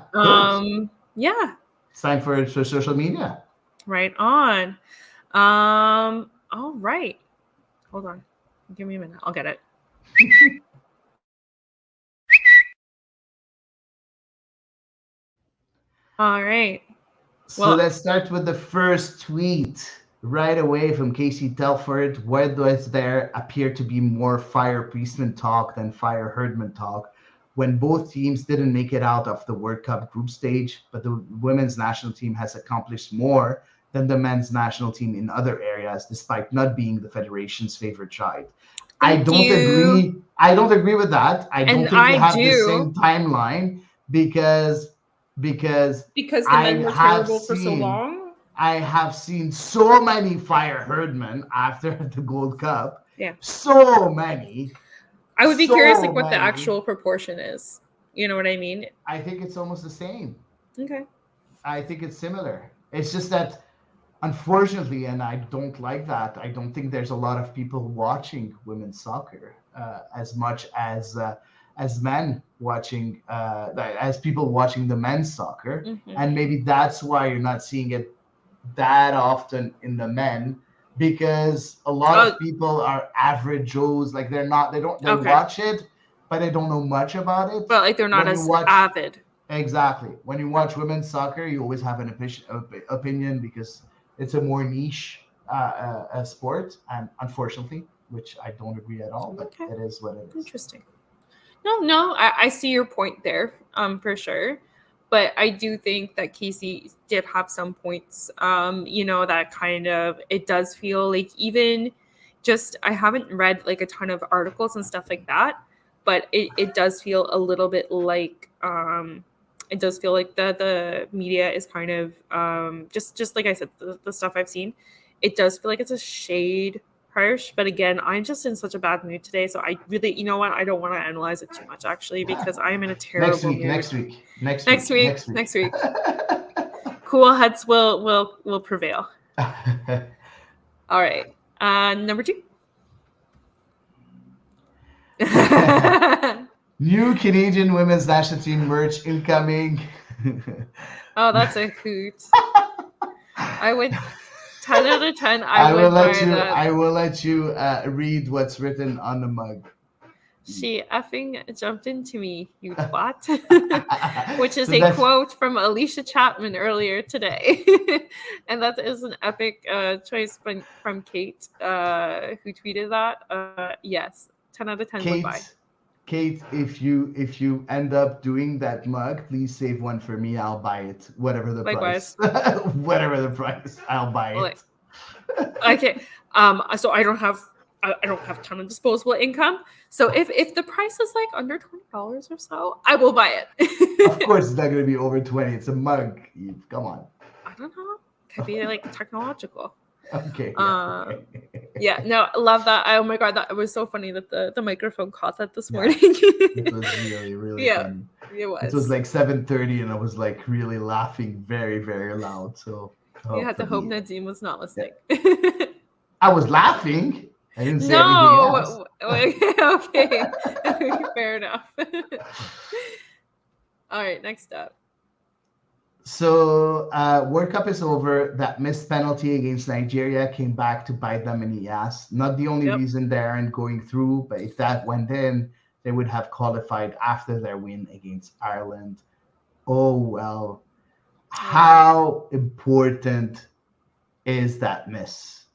Yeah. It's time for social media. Right on. All right. Hold on. Give me a minute. I'll get it. All right. So let's start with the first tweet right away from Casey Telford. Why does there appear to be more Fire Priestman talk than Fire Herdman talk when both teams didn't make it out of the World Cup group stage, but the women's national team has accomplished more than the men's national team in other areas, despite not being the federation's favorite child? I don't agree. I don't agree with that. I don't think we have the same timeline because the men were terrible for so long. I have seen so many Fire Herdmen after the Gold Cup. Yeah. So many. I would be curious like what the actual proportion is. You know what I mean? I think it's almost the same. Okay. I think it's similar. It's just that unfortunately, and I don't like that, I don't think there's a lot of people watching women's soccer as much as men watching, as people watching the men's soccer. Mm-hmm. And maybe that's why you're not seeing it that often in the men, because a lot of people are average Joes. Like they watch it, but they don't know much about it. But like they're not as avid. Exactly. When you watch women's soccer, you always have an opinion because it's a more niche sport, and unfortunately, which I don't agree at all, but it is what it is. Interesting. No, I see your point there, for sure. But I do think that Casey did have some points, that kind of, it does feel like even just, I haven't read like a ton of articles and stuff like that, but it does feel a little bit like, it does feel like the media is kind of, just like I said, the stuff I've seen, it does feel like it's a shade harsh. But again, I'm just in such a bad mood today, so I really, you know what, I don't want to analyze it too much actually, because I'm in a terrible mood. Next week. Cool heads will prevail. All right, number 2. New Canadian women's national team merch incoming. Oh, that's a hoot. I would 10 out of 10. I will let you read what's written on the mug. She effing jumped into me, you twat. Which is a quote from Alicia Chapman earlier today. And that is an epic choice from Kate, who tweeted that. Yes, 10 out of 10 would buy. Kate, if you end up doing that mug, please save one for me. I'll buy it, whatever the price. Whatever the price, I'll buy it. Okay. So I don't have a ton of disposable income. So if the price is like under $20 or so, I will buy it. Of course, it's not going to be over 20. It's a mug. Come on. I don't know. Could be like technological. Okay. Yeah, no, I love that. Oh my god, that was so funny that the microphone caught that this morning. It was really funny. It was. It was like 7:30 and I was like really laughing very, very loud. So you had to hope Nadine was not listening. Yeah. I was laughing. I didn't say anything else. Okay. Fair enough. All right, next up. So World Cup is over. That missed penalty against Nigeria came back to bite them in the ass. Not the only reason they aren't going through, but if that went in, they would have qualified after their win against Ireland. Oh, well. How important is that miss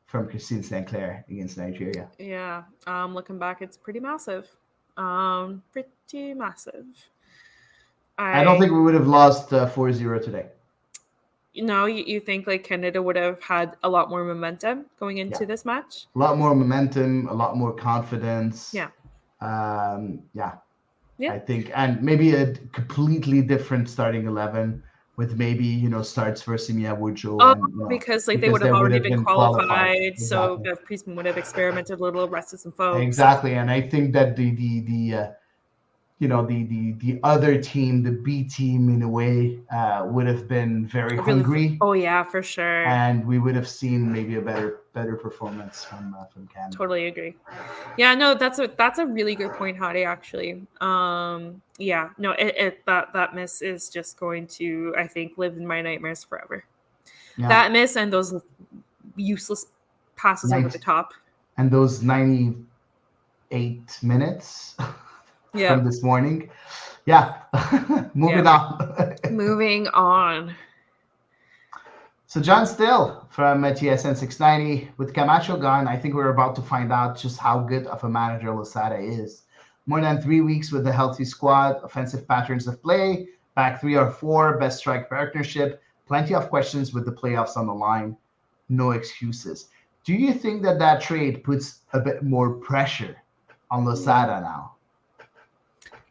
from Christine Sinclair against Nigeria? Yeah. Looking back, it's pretty massive. Pretty massive. I don't think we would have lost 4-0 today. No, you think like Canada would have had a lot more momentum going into this match? A lot more momentum, a lot more confidence. Yeah. I think, and maybe a completely different starting 11 with maybe, starts for Simia Wujo. Because they would have already been qualified. Exactly. So Bev Priestman would have experimented a little, rested some folks. Exactly. And I think that the other team, the B team in a way, would have been very hungry. Oh yeah, for sure. And we would have seen maybe a better performance from Canada. Totally agree. Yeah, no, that's a really good point, Hady, actually. Yeah, no, that miss is just going to, I think, live in my nightmares forever. Yeah. That miss and those useless passes over the top. And those 98 minutes from this morning. Yeah. Moving on. Moving on. So John Still from TSN 690, with Camacho gone, I think we're about to find out just how good of a manager Losada is. More than 3 weeks with a healthy squad, offensive patterns of play, back 3 or 4, best strike partnership, plenty of questions with the playoffs on the line, no excuses. Do you think that trade puts a bit more pressure on Losada now?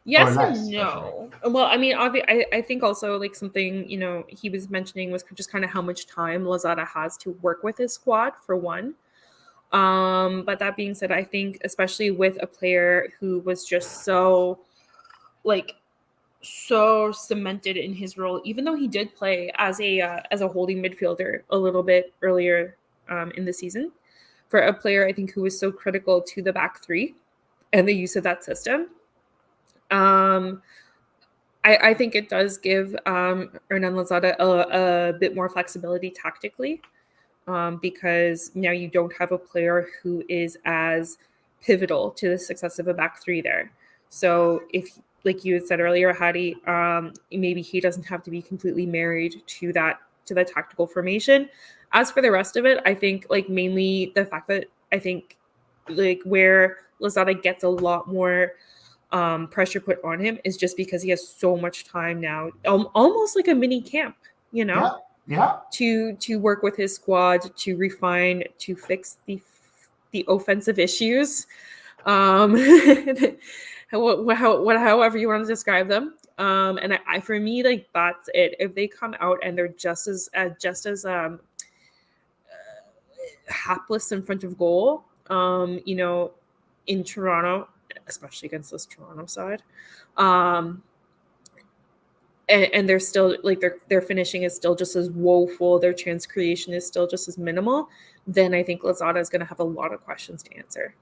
Yes and no. Well, I mean, I think also like something, he was mentioning was just kind of how much time Losada has to work with his squad, for one. But that being said, I think especially with a player who was just so cemented in his role, even though he did play as a holding midfielder a little bit earlier in the season, for a player I think who was so critical to the back three and the use of that system. I think it does give Hernan Losada a bit more flexibility tactically, because now you don't have a player who is as pivotal to the success of a back three there. So if, like you had said earlier, Hady, maybe he doesn't have to be completely married to the tactical formation. As for the rest of it, I think mainly the fact that I think where Losada gets a lot more pressure put on him is just because he has so much time now, almost like a mini camp, to work with his squad, to refine, to fix the offensive issues, however you want to describe them. And for me, that's it. If they come out and they're just as hapless in front of goal, in Toronto, especially against this Toronto side, and they're still their finishing is still just as woeful, their chance creation is still just as minimal, then I think Losada is going to have a lot of questions to answer.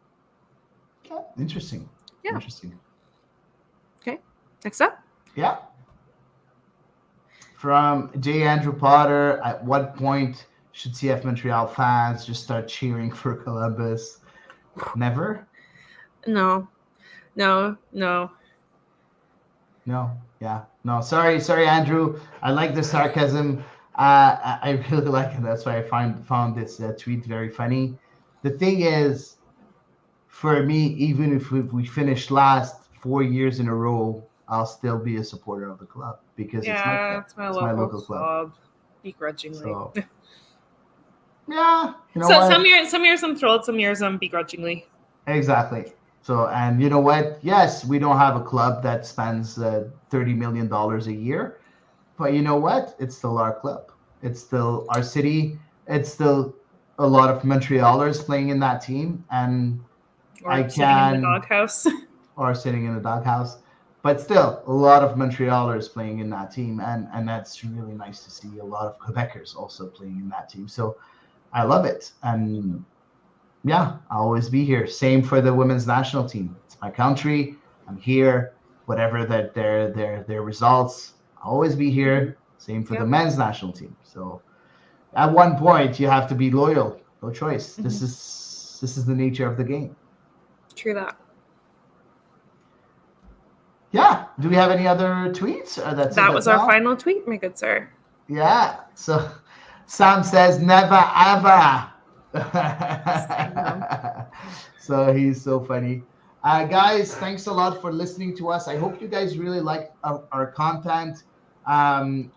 Okay. Interesting. Yeah. Interesting. Okay. Next up. Yeah. From J. Andrew Potter, at what point should CF Montreal fans just start cheering for Columbus? Never? No. Yeah. No. Sorry, Andrew. I like the sarcasm. I really like it. That's why I found this tweet very funny. The thing is, for me, even if we finish last 4 years in a row, I'll still be a supporter of the club because it's my club. It's my local club. Begrudgingly. So, yeah. Some years I'm thrilled, some years I'm begrudgingly. Exactly. So, and you know what? Yes, we don't have a club that spends $30 million a year, but you know what? It's still our club. It's still our city. It's still a lot of Montrealers playing in that team, and sitting in the doghouse. Or sitting in the doghouse, but still a lot of Montrealers playing in that team, and that's really nice to see a lot of Quebecers also playing in that team. So, I love it, and yeah, I'll always be here. Same for the women's national team. It's my country. I'm here. Whatever that their results, I'll always be here. Same for the men's national team. So at one point you have to be loyal. No choice. Mm-hmm. This is the nature of the game. True that. Yeah. Do we have any other tweets? That was our final tweet, my good sir. Yeah. So Sam says never ever. So he's so funny. Guys, thanks a lot for listening to us. I hope you guys really like our content.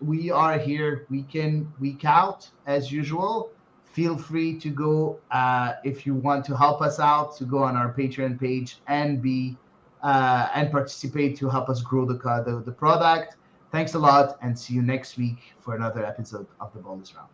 We are here week in, week out, as usual. Feel free to go, if you want to help us out, to go on our Patreon page and be and participate to help us grow the product. Thanks a lot, and see you next week for another episode of the bonus round.